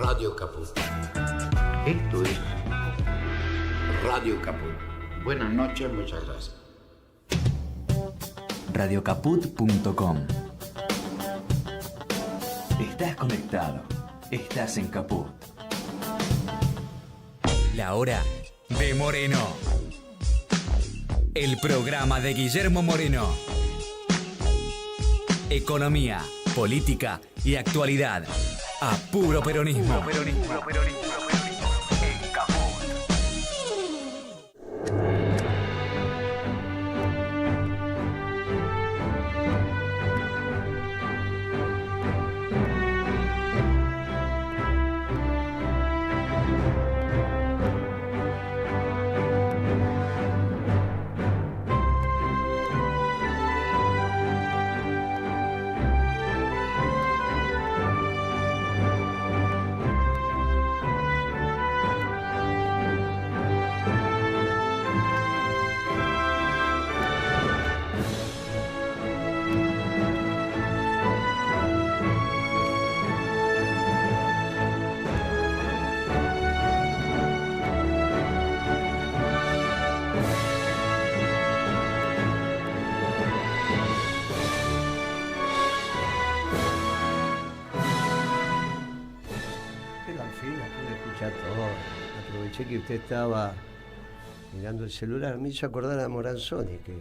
Radio Caput. Esto es Radio Caput. Buenas noches, muchas gracias. Radiocaput.com. Estás conectado. Estás en Caput. La hora de Moreno. El programa de Guillermo Moreno. Economía, política y actualidad. A puro peronismo. En Caput. Que usted estaba mirando el celular, me hizo acordar a Moranzoni, que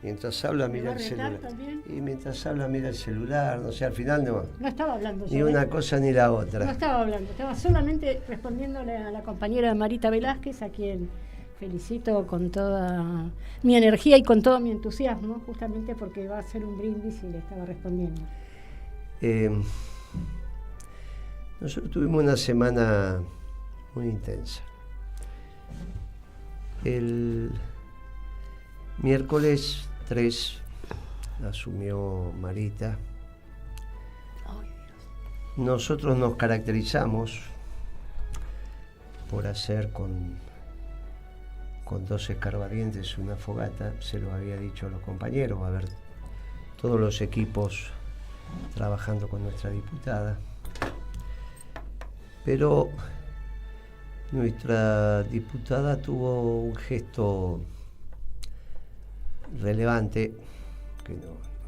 mientras habla mira el celular. También? Y mientras habla mira el celular, no sé, al final no estaba hablando ni una cosa ni la otra. No estaba hablando, estaba solamente respondiéndole a la compañera Marita Velázquez, a quien felicito con toda mi energía y con todo mi entusiasmo, justamente porque va a ser un brindis y le estaba respondiendo. Nosotros tuvimos una semana muy intensa. El miércoles 3 asumió Marita. Nosotros nos caracterizamos por hacer con 2 escarbadientes una fogata, se lo había dicho a los compañeros, va a haber todos los equipos trabajando con nuestra diputada. Pero nuestra diputada tuvo un gesto relevante que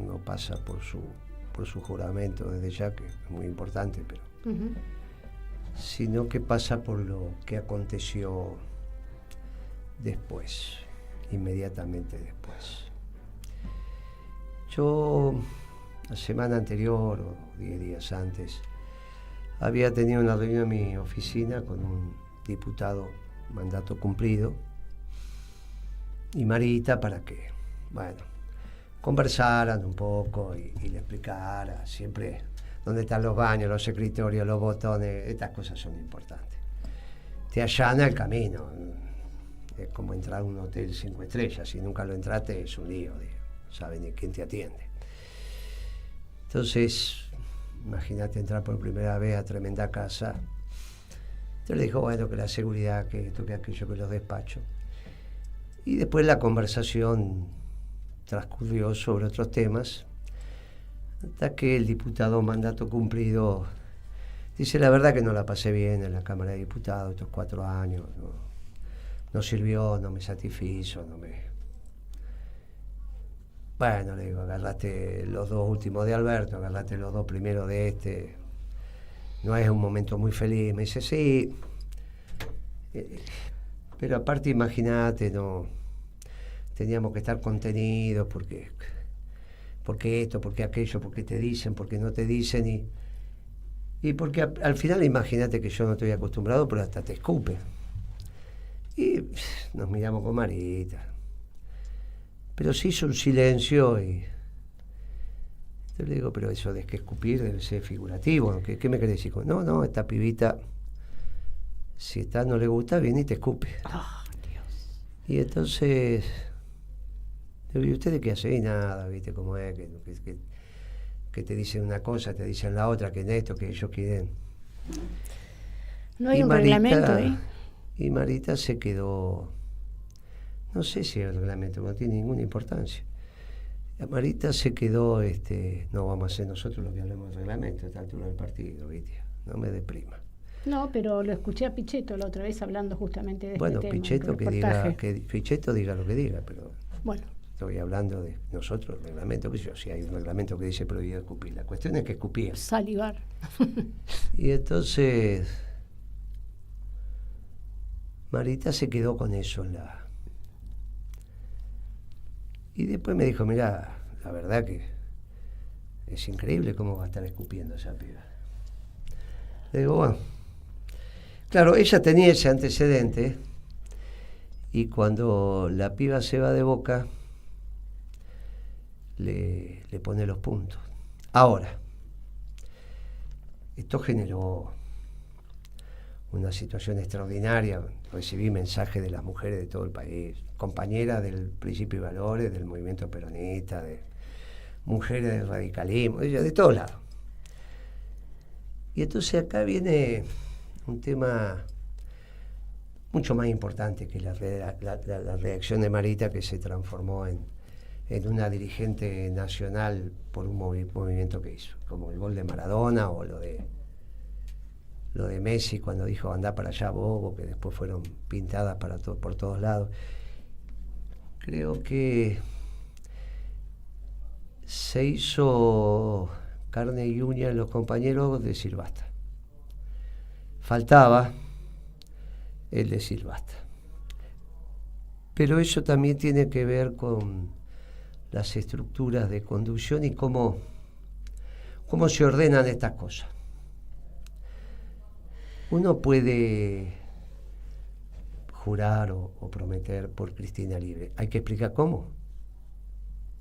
no pasa por su juramento desde ya, que es muy importante, pero sino que pasa por lo que aconteció después, inmediatamente después. Yo la semana anterior o 10 días antes había tenido una reunión en mi oficina con un diputado mandato cumplido y Marita para que, conversaran un poco y le explicara siempre dónde están los baños, los escritorios, los botones, estas cosas son importantes. Te allana el camino, es como entrar a un hotel 5 estrellas, si nunca lo entraste es un lío, no saben ni quién te atiende. Entonces, imagínate entrar por primera vez a tremenda casa. Entonces le dijo, que la seguridad, que esto, que aquello, que los despachos. Y después la conversación transcurrió sobre otros temas, hasta que el diputado mandato cumplido dice, la verdad que no la pasé bien en la Cámara de Diputados estos 4 años, no sirvió, no me satisfizo, Bueno, le digo, agarraste los 2 últimos de Alberto, agarraste los 2 primeros de este. No es un momento muy feliz. Me dice, sí. Pero aparte, imagínate, teníamos que estar contenidos porque esto, porque aquello, porque te dicen, porque no te dicen. Y porque al final, imagínate que yo no estoy acostumbrado, pero hasta te escupe. Y nos miramos con Marita. Pero se hizo un silencio y yo le digo, pero eso de que escupir debe ser figurativo, ¿qué me querés decir? No, esta pibita, si no le gusta, viene y te escupe. Oh, Dios. Y entonces, le digo, ¿y ustedes qué hacen? Y nada, ¿viste cómo es? Que te dicen una cosa, te dicen la otra, que en esto, que ellos quieren. No hay un reglamento, ¿eh? Y Marita se quedó, no sé si el reglamento no tiene ninguna importancia. Marita se quedó, no vamos a hacer nosotros lo que hablemos del reglamento a esta altura del partido, ¿viste? no me deprima. No, pero lo escuché a Pichetto la otra vez hablando justamente de Bueno, este tema. Pichetto reportaje. Pichetto diga lo que diga, pero Bueno, estoy hablando de nosotros, el reglamento, que yo, si hay un reglamento que dice prohibido escupir, la cuestión es que escupía. salivar. Y entonces Marita se quedó con eso y después me dijo, mirá, la verdad que es increíble cómo va a estar escupiendo esa piba. Le digo, bueno, claro, ella tenía ese antecedente y cuando la piba se va de Boca le pone los puntos. Ahora, esto generó una situación extraordinaria. Recibí mensajes de las mujeres de todo el país, compañeras del Principio y Valores, del movimiento peronista, de mujeres del radicalismo, de todos lados. Y entonces acá viene un tema mucho más importante que la reacción de Marita, que se transformó en una dirigente nacional por un movimiento que hizo, como el gol de Maradona o lo de Messi cuando dijo andá para allá bobo, que después fueron pintadas por todos lados. Creo que se hizo carne y uña en los compañeros decir basta. Faltaba el decir basta. Pero eso también tiene que ver con las estructuras de conducción y cómo se ordenan estas cosas. Uno puede jurar o prometer por Cristina libre. Hay que explicar cómo.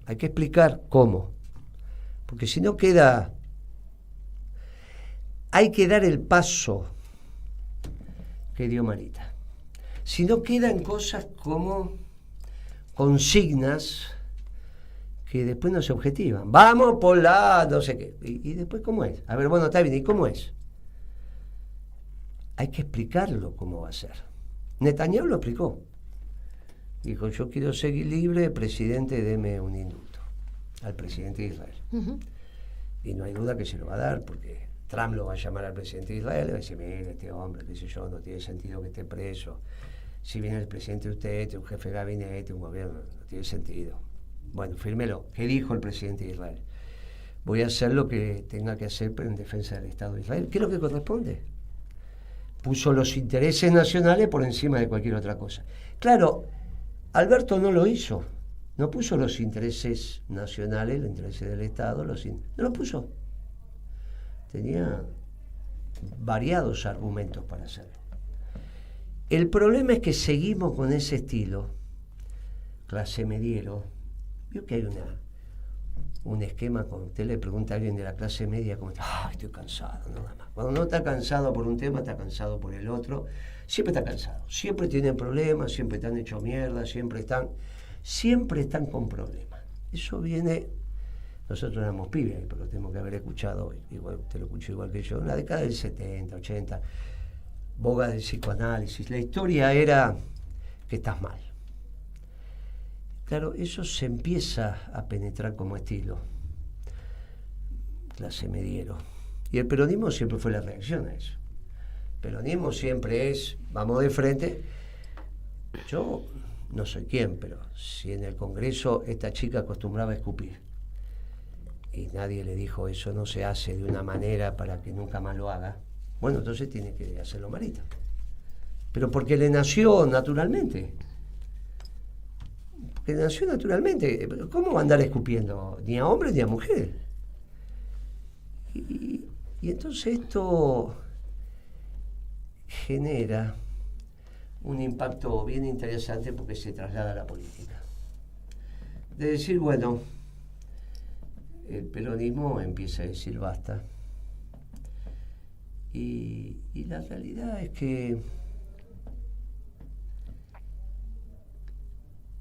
Hay que explicar cómo. Porque si no queda... Hay que dar el paso que dio Marita. Si no quedan cosas como consignas que después no se objetivan. Vamos por la no sé qué. ¿Y después cómo es? A ver, bueno, está bien. ¿Y cómo es? Hay que explicarlo cómo va a ser. Netanyahu lo explicó. Dijo, yo quiero seguir libre, presidente, deme un indulto al presidente de Israel. Uh-huh. Y no hay duda que se lo va a dar, porque Trump lo va a llamar al presidente de Israel y va a decir, mire, este hombre, qué sé yo, no tiene sentido que esté preso. Si viene el presidente de usted, un jefe de gabinete, un gobierno, no tiene sentido. Bueno, fírmelo. ¿Qué dijo el presidente de Israel? Voy a hacer lo que tenga que hacer en defensa del Estado de Israel. ¿Qué es lo que corresponde? Puso los intereses nacionales por encima de cualquier otra cosa. Claro, Alberto no lo hizo. No puso los intereses nacionales, los intereses del Estado, no lo puso. Tenía variados argumentos para hacerlo. El problema es que seguimos con ese estilo, clase mediero. Vio que hay un esquema, cuando usted le pregunta a alguien de la clase media, como estoy cansado, nada más. Cuando no está cansado por un tema, está cansado por el otro. Siempre está cansado, siempre tienen problemas, siempre están hechos mierda, siempre están con problemas. Eso viene, nosotros éramos pibes, pero lo tenemos que haber escuchado hoy, igual usted lo escuchó igual que yo, en la década del 70, 80, boga del psicoanálisis. La historia era que estás mal. Claro, eso se empieza a penetrar como estilo, clase mediero. Y el peronismo siempre fue la reacción a eso. El peronismo siempre es, vamos de frente. Yo no soy quien, pero si en el Congreso esta chica acostumbraba a escupir y nadie le dijo eso no se hace de una manera para que nunca más lo haga, bueno, entonces tiene que hacerlo Marita. Pero porque le nació naturalmente. Que nació naturalmente. ¿Cómo va a andar escupiendo? Ni a hombres ni a mujeres. Y entonces esto genera un impacto bien interesante porque se traslada a la política. De decir, bueno, el peronismo empieza a decir basta. Y la realidad es que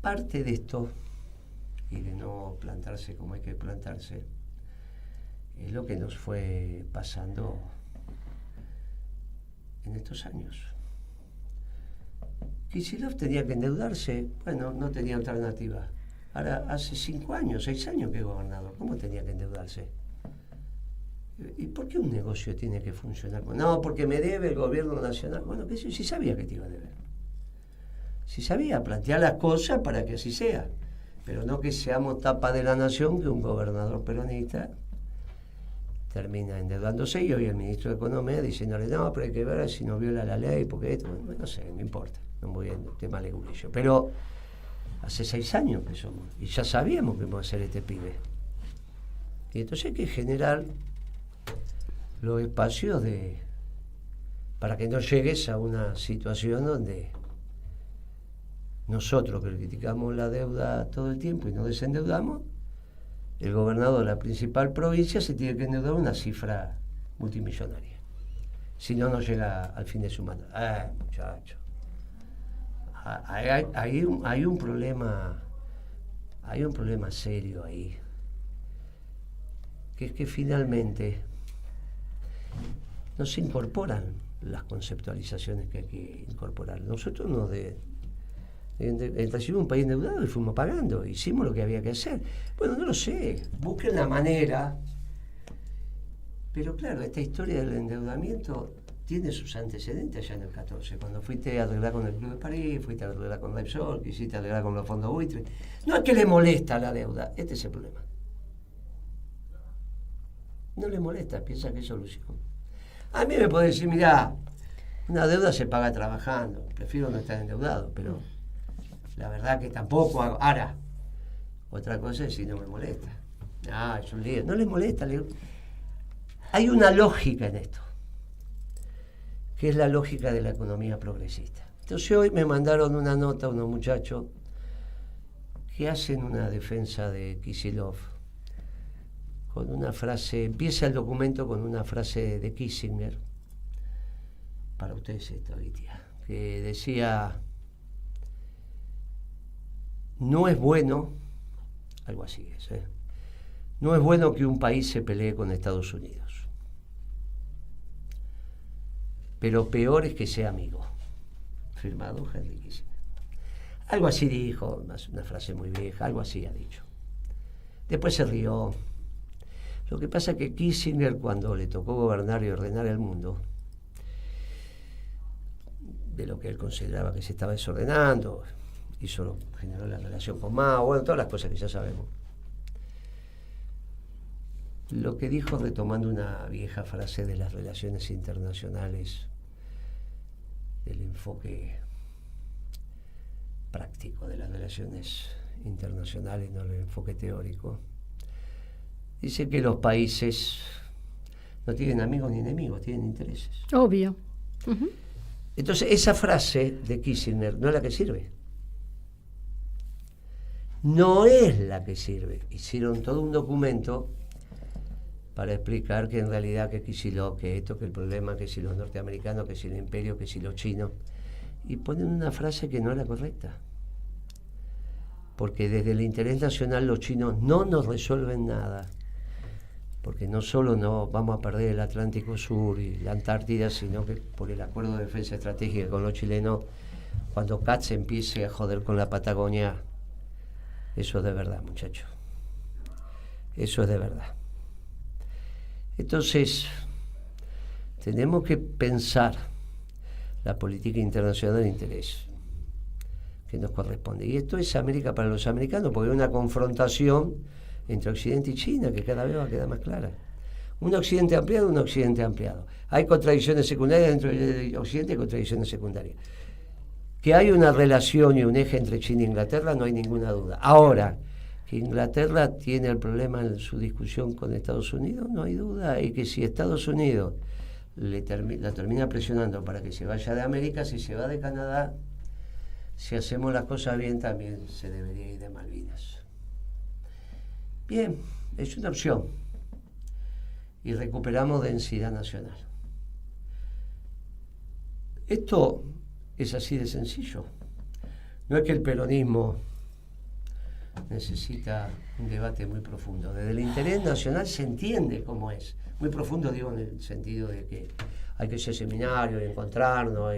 parte de esto, y de no plantarse como hay que plantarse, es lo que nos fue pasando en estos años. Kicillof tenía que endeudarse, bueno, no tenía alternativa. Ahora, hace 5 años, 6 años que es gobernador, ¿cómo tenía que endeudarse? ¿Y por qué un negocio tiene que funcionar? No, porque me debe el gobierno nacional. Bueno, que sí sabía que te iba a deber. Sí sabía, plantear las cosas para que así sea. Pero no que seamos tapa de la nación, que un gobernador peronista termina endeudándose y hoy el ministro de Economía diciéndole, no, pero hay que ver si no viola la ley, porque esto, bueno, no sé, no importa, no voy en el tema legulillo. Pero hace 6 años que somos, y ya sabíamos que íbamos a ser este pibe. Y entonces hay que generar los espacios para que no llegues a una situación donde nosotros que criticamos la deuda todo el tiempo y nos desendeudamos, el gobernador de la principal provincia se tiene que endeudar una cifra multimillonaria. Si no, no llega al fin de su mandato. Muchacho. Hay un problema serio ahí. Que es que finalmente no se incorporan las conceptualizaciones que hay que incorporar. Nosotros recibimos un país endeudado y fuimos pagando, hicimos lo que había que hacer. Bueno, no lo sé, busquen la manera. Pero claro, esta historia del endeudamiento tiene sus antecedentes allá en el 14, cuando fuiste a arreglar con el Club de París, fuiste a arreglar con Repsol, quisiste arreglar con los fondos buitres. No es que le molesta la deuda, este es el problema. No le molesta, piensa que es solución. A mí me puede decir, mirá, una deuda se paga trabajando, prefiero no estar endeudado, pero la verdad que tampoco hago. Ahora, otra cosa es si no me molesta. Es un lío. No les molesta. Hay una lógica en esto, que es la lógica de la economía progresista. Entonces hoy me mandaron una nota unos muchachos que hacen una defensa de Kicillof con una frase, empieza el documento con una frase de Kissinger, para ustedes esto ahorita, que decía: no es bueno, algo así es, no es bueno que un país se pelee con Estados Unidos, pero peor es que sea amigo. Firmado Henry Kissinger. Algo así dijo, una frase muy vieja, algo así ha dicho. Después se rió. Lo que pasa es que Kissinger, cuando le tocó gobernar y ordenar el mundo, de lo que él consideraba que se estaba desordenando, generó la relación con Mao, bueno, todas las cosas que ya sabemos. Lo que dijo, retomando una vieja frase de las relaciones internacionales, del enfoque práctico de las relaciones internacionales, no el enfoque teórico, dice que los países no tienen amigos ni enemigos, tienen intereses. Obvio. Uh-huh. Entonces, esa frase de Kissinger no es la que sirve. No es la que sirve. Hicieron todo un documento para explicar que en realidad que Kicillof, que esto, que el problema, que si los norteamericanos, que si el imperio, que si los chinos, y ponen una frase que no es la correcta. Porque desde el interés nacional los chinos no nos resuelven nada. Porque no solo no vamos a perder el Atlántico Sur y la Antártida, sino que por el acuerdo de defensa estratégica con los chilenos, cuando Katz empiece a joder con la Patagonia, eso es de verdad, muchachos. Eso es de verdad. Entonces, tenemos que pensar la política internacional de interés que nos corresponde. Y esto es América para los americanos, porque hay una confrontación entre Occidente y China que cada vez va a quedar más clara. Un Occidente ampliado, un Occidente ampliado. Hay contradicciones secundarias dentro del Occidente y contradicciones secundarias. Que hay una relación y un eje entre China e Inglaterra, no hay ninguna duda. Ahora, que Inglaterra tiene el problema en su discusión con Estados Unidos, no hay duda. Y que si Estados Unidos la termina presionando para que se vaya de América, si se va de Canadá, si hacemos las cosas bien, también se debería ir de Malvinas. Bien, es una opción. Y recuperamos densidad nacional. Esto es así de sencillo. No es que el peronismo necesita un debate muy profundo. Desde el interés nacional se entiende cómo es. Muy profundo, digo, en el sentido de que hay que hacer seminarios, y encontrarnos,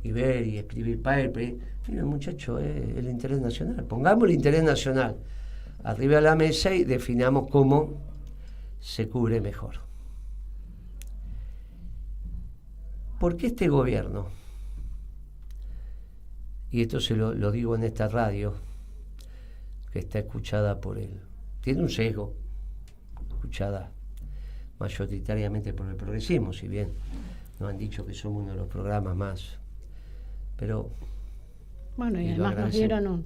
y ver y escribir paper. Miren, muchachos, el interés nacional. Pongamos el interés nacional arriba de la mesa y definamos cómo se cubre mejor. Porque este gobierno, y esto se lo digo en esta radio, que está escuchada por él, tiene un sesgo, escuchada mayoritariamente por el progresismo, si bien nos han dicho que somos uno de los programas más, pero... Bueno, y además nos dieron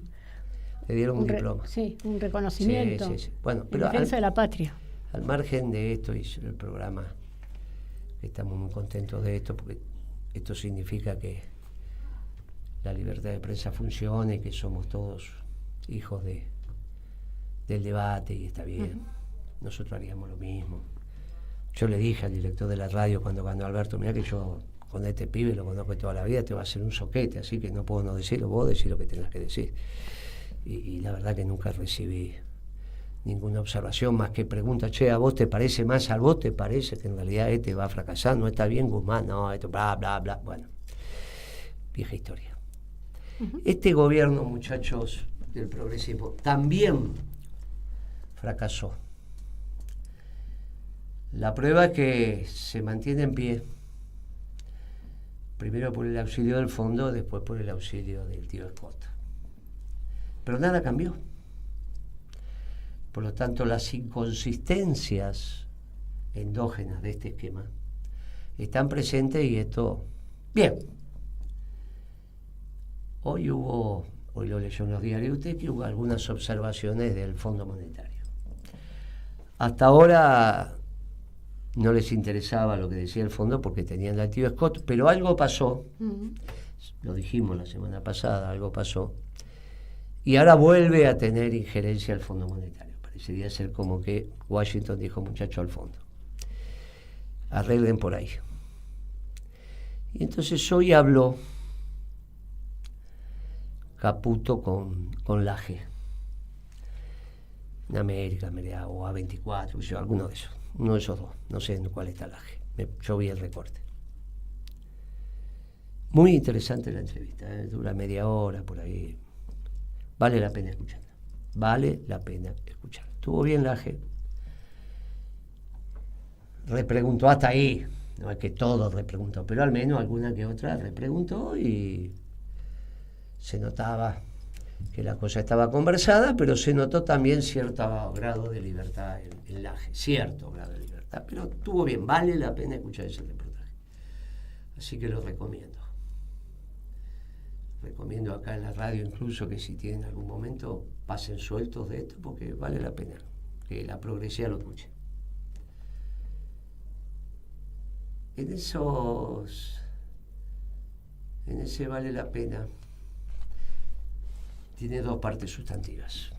le dieron un diploma. Sí, un reconocimiento. Sí. Bueno, pero en defensa de la patria. Al margen de esto y el programa, que estamos muy contentos de esto, porque esto significa que la libertad de prensa funcione y que somos todos hijos del debate y está bien. Nosotros haríamos lo mismo. Yo le dije al director de la radio cuando ganó Alberto, mira que yo con este pibe lo conozco toda la vida, te va a hacer un soquete, así que no puedo no decirlo, vos decís lo que tengas que decir. Y la verdad que nunca recibí ninguna observación más que pregunta, che, ¿a vos te parece más? ¿A vos te parece que en realidad este va a fracasar? ¿No está bien Guzmán? No, esto, bla, bla, bla. Bueno, vieja historia. Este gobierno, muchachos del progresismo, también fracasó. La prueba es que se mantiene en pie, primero por el auxilio del fondo, después por el auxilio del tío Scott. Pero nada cambió. Por lo tanto, las inconsistencias endógenas de este esquema están presentes y esto... Bien. Hoy lo leyó en los diarios usted, que hubo algunas observaciones del Fondo Monetario. Hasta ahora no les interesaba lo que decía el fondo porque tenían al tío Scott, pero algo pasó, lo dijimos la semana pasada, algo pasó, y ahora vuelve a tener injerencia el Fondo Monetario. Parecería ser como que Washington dijo, muchacho, al fondo, arreglen por ahí. Y entonces hoy habló Caputo con Laje, en América, o A24, alguno de esos, uno de esos dos, no sé en cuál está Laje, yo vi el recorte. Muy interesante la entrevista, dura media hora por ahí, vale la pena escucharla, vale la pena escucharla. Estuvo bien Laje, repreguntó hasta ahí, no es que todo repreguntó, pero al menos alguna que otra repreguntó y se notaba que la cosa estaba conversada, pero se notó también cierto grado de libertad en Laje, cierto grado de libertad, pero estuvo bien, vale la pena escuchar ese reportaje. Así que lo recomiendo. Recomiendo acá en la radio incluso que si tienen algún momento pasen sueltos de esto porque vale la pena que la progresía lo escuche. En ese vale la pena tiene dos partes sustantivas.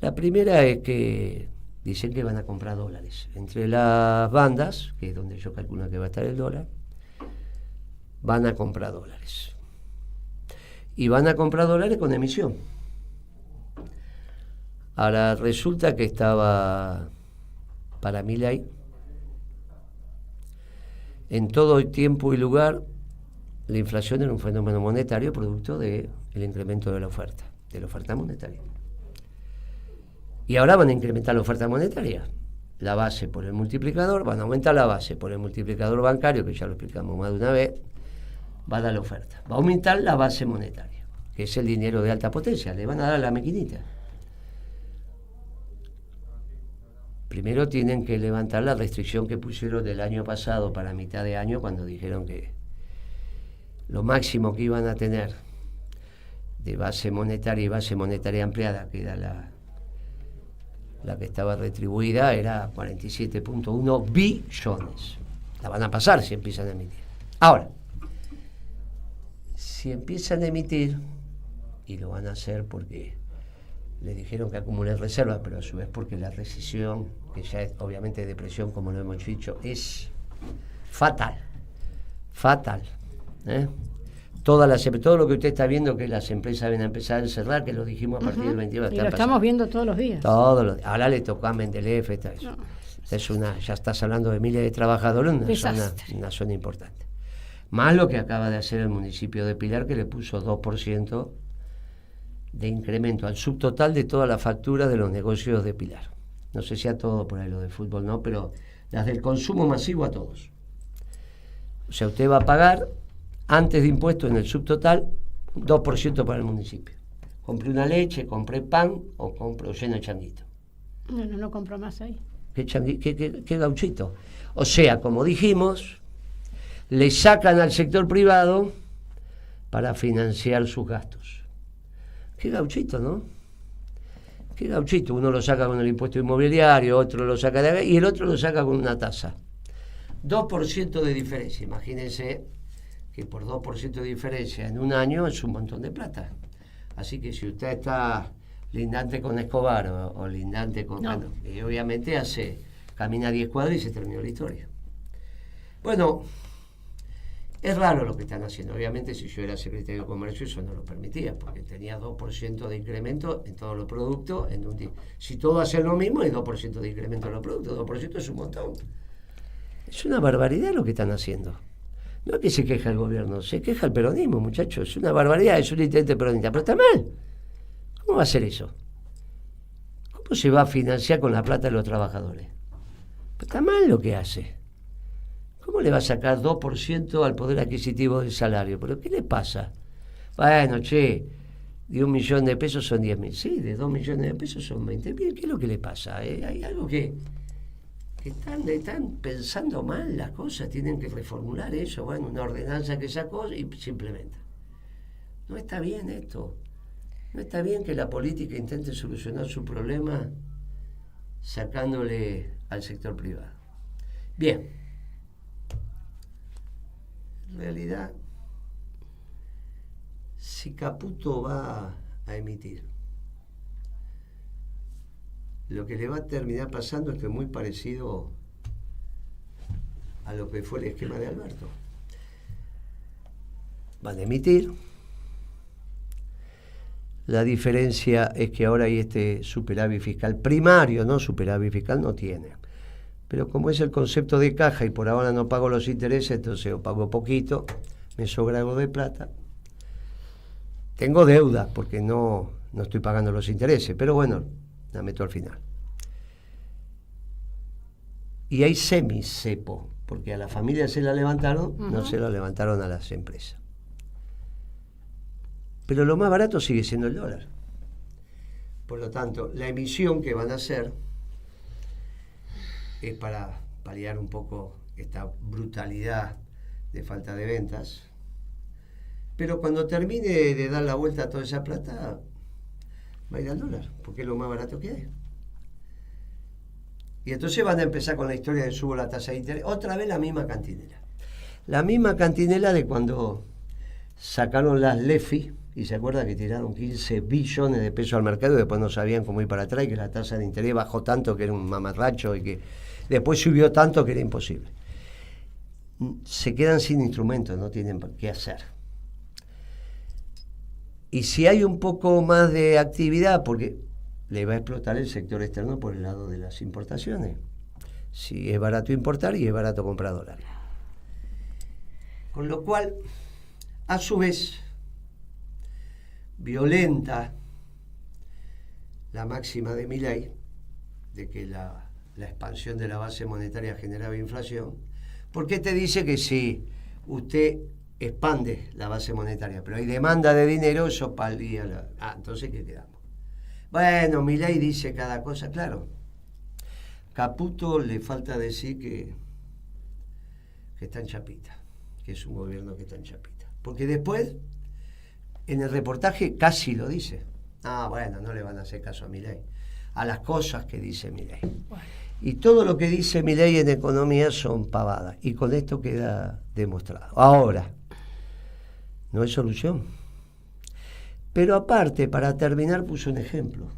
La primera es que dicen que van a comprar dólares. Entre las bandas, que es donde yo calculo que va a estar el dólar, van a comprar dólares. Y van a comprar dólares con emisión. Ahora resulta que estaba para Milei en todo tiempo y lugar. La inflación era un fenómeno monetario producto del incremento de la oferta monetaria. Y ahora van a incrementar la oferta monetaria. La base por el multiplicador, van a aumentar la base por el multiplicador bancario, que ya lo explicamos más de una vez, va a dar la oferta. Va a aumentar la base monetaria, que es el dinero de alta potencia, le van a dar la maquinita. Primero tienen que levantar la restricción que pusieron del año pasado para mitad de año, cuando dijeron que lo máximo que iban a tener de base monetaria y base monetaria ampliada, que era la que estaba retribuida, era 47.1 billones. La van a pasar si empiezan a emitir. Ahora, si empiezan a emitir, y lo van a hacer porque les dijeron que acumulen reservas, pero a su vez porque la recesión, que ya es obviamente depresión, como lo hemos dicho, es fatal. Todo lo que usted está viendo que las empresas van a empezar a cerrar, que lo dijimos a partir del 22. Y lo estamos viendo todos los días. Ahora le tocó a Mendelef, ya estás hablando de miles de trabajadores en una zona importante. Más lo que acaba de hacer el municipio de Pilar, que le puso 2% de incremento al subtotal de toda la factura de los negocios de Pilar. No sé si a todo por ahí lo de fútbol, no, pero las del consumo masivo a todos. O sea, usted va a pagar, antes de impuestos en el subtotal, 2% para el municipio. Compré una leche, compré pan o compro lleno de changuito. Bueno, no compro más ahí. ¿Qué gauchito? O sea, como dijimos, le sacan al sector privado para financiar sus gastos. Qué gauchito, ¿no? Qué gauchito. Uno lo saca con el impuesto inmobiliario, otro lo saca de acá y el otro lo saca con una tasa. 2% de diferencia. Imagínense que por 2% de diferencia en un año es un montón de plata. Así que si usted está lindante con Escobar o lindante con... No. Bueno, y obviamente camina 10 cuadras y se terminó la historia. Bueno, es raro lo que están haciendo. Obviamente si yo era secretario de Comercio eso no lo permitía, porque tenía 2% de incremento en todos los productos en un día. Si todos hacen lo mismo, hay 2% de incremento en los productos. 2% es un montón. Es una barbaridad lo que están haciendo. No es que se queja el gobierno, se queja el peronismo, muchachos. Es una barbaridad, es un intento peronista. Pero está mal. ¿Cómo va a ser eso? ¿Cómo se va a financiar con la plata de los trabajadores? Pero está mal lo que hace. ¿Cómo le va a sacar 2% al poder adquisitivo del salario? ¿Pero qué le pasa? Bueno, de 1 millón de pesos son 10.000. Sí, de 2 millones de pesos son 20.000. ¿Qué es lo que le pasa? Hay algo que están pensando mal las cosas, tienen que reformular eso. Bueno, una ordenanza que sacó y se implementa. No está bien esto. No está bien que la política intente solucionar su problema sacándole al sector privado. Bien. En realidad, si Caputo va a emitir, lo que le va a terminar pasando es que es muy parecido a lo que fue el esquema de Alberto. Van a emitir. La diferencia es que ahora hay este superávit fiscal primario, ¿no? Superávit fiscal no tiene. Pero como es el concepto de caja y por ahora no pago los intereses, entonces yo pago poquito, me sobra algo de plata. Tengo deuda porque no estoy pagando los intereses, pero bueno, la meto al final. Y hay semi-cepo, porque a la familia se la levantaron, no se la levantaron a las empresas. Pero lo más barato sigue siendo el dólar. Por lo tanto, la emisión que van a hacer es para paliar un poco esta brutalidad de falta de ventas. Pero cuando termine de dar la vuelta a toda esa plata, va a ir al dólar, porque es lo más barato que hay. Y entonces van a empezar con la historia de subo la tasa de interés. Otra vez la misma cantinela. La misma cantinela de cuando sacaron las LEFI, y se acuerda que tiraron 15 billones de pesos al mercado y después no sabían cómo ir para atrás y que la tasa de interés bajó tanto que era un mamarracho y que después subió tanto que era imposible. Se quedan sin instrumentos, no tienen qué hacer. Y si hay un poco más de actividad, porque le va a explotar el sector externo por el lado de las importaciones. Si es barato importar y es barato comprar dólares. Con lo cual, a su vez, violenta la máxima de Milei de que la expansión de la base monetaria generaba inflación, porque te dice que si usted expande la base monetaria, pero hay demanda de dinero, eso palía entonces ¿qué quedamos? Bueno, Milei dice cada cosa, claro. Caputo le falta decir que está en chapita, que es un gobierno que está en chapita, porque después en el reportaje casi lo dice. Bueno, no le van a hacer caso a Milei, a las cosas que dice Milei. Bueno. Y todo lo que dice Milei en economía son pavadas. Y con esto queda demostrado. Ahora, no es solución. Pero aparte, para terminar, puso un ejemplo.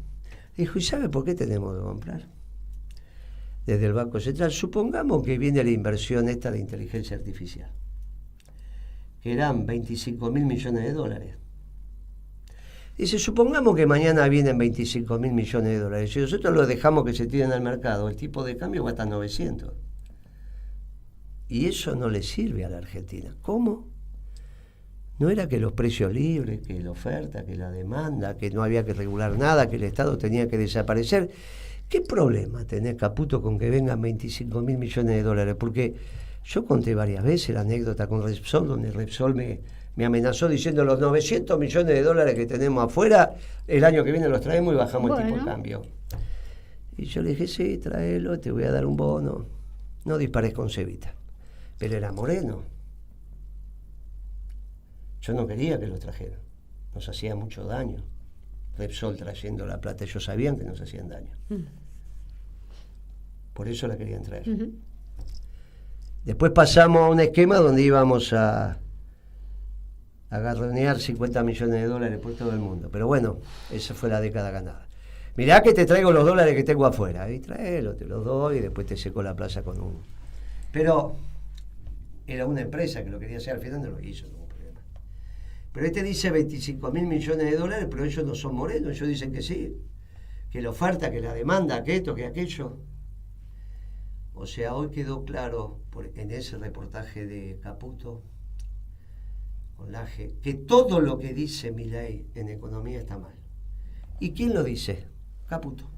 Dijo, ¿y sabe por qué tenemos que comprar? Desde el Banco Central. Supongamos que viene la inversión esta de inteligencia artificial, que eran 25.000 millones de dólares. Dice, supongamos que mañana vienen 25.000 millones de dólares. Si nosotros los dejamos que se tiren al mercado, el tipo de cambio va a estar 900. Y eso no le sirve a la Argentina. ¿Cómo? ¿No era que los precios libres, que la oferta, que la demanda, que no había que regular nada, que el Estado tenía que desaparecer? ¿Qué problema tenés, Caputo, con que vengan 25.000 millones de dólares? Porque Yo conté varias veces la anécdota con Repsol, donde Repsol me amenazó diciendo los 900 millones de dólares que tenemos afuera, el año que viene los traemos y bajamos el tipo de cambio. Y yo le dije, sí, tráelo, te voy a dar un bono. No dispares con cebita. Pero era Moreno. Yo no quería que lo trajeran. Nos hacía mucho daño. Repsol trayendo la plata, ellos sabían que nos hacían daño. Por eso la querían traer. Después pasamos a un esquema donde íbamos a agarronear 50 millones de dólares por todo el mundo. Pero bueno, esa fue la década ganada. Mirá que te traigo los dólares que tengo afuera. Y tráelo, te los doy y después te seco la plaza con uno. Pero era una empresa que lo quería hacer, al final no lo hizo, no hubo problema. Pero este dice 25 mil millones de dólares, pero ellos no son morenos, ellos dicen que sí. Que la oferta, que la demanda, que esto, que aquello. O sea, hoy quedó claro en ese reportaje de Caputo, con Laje, que todo lo que dice Milei en economía está mal. ¿Y quién lo dice? Caputo.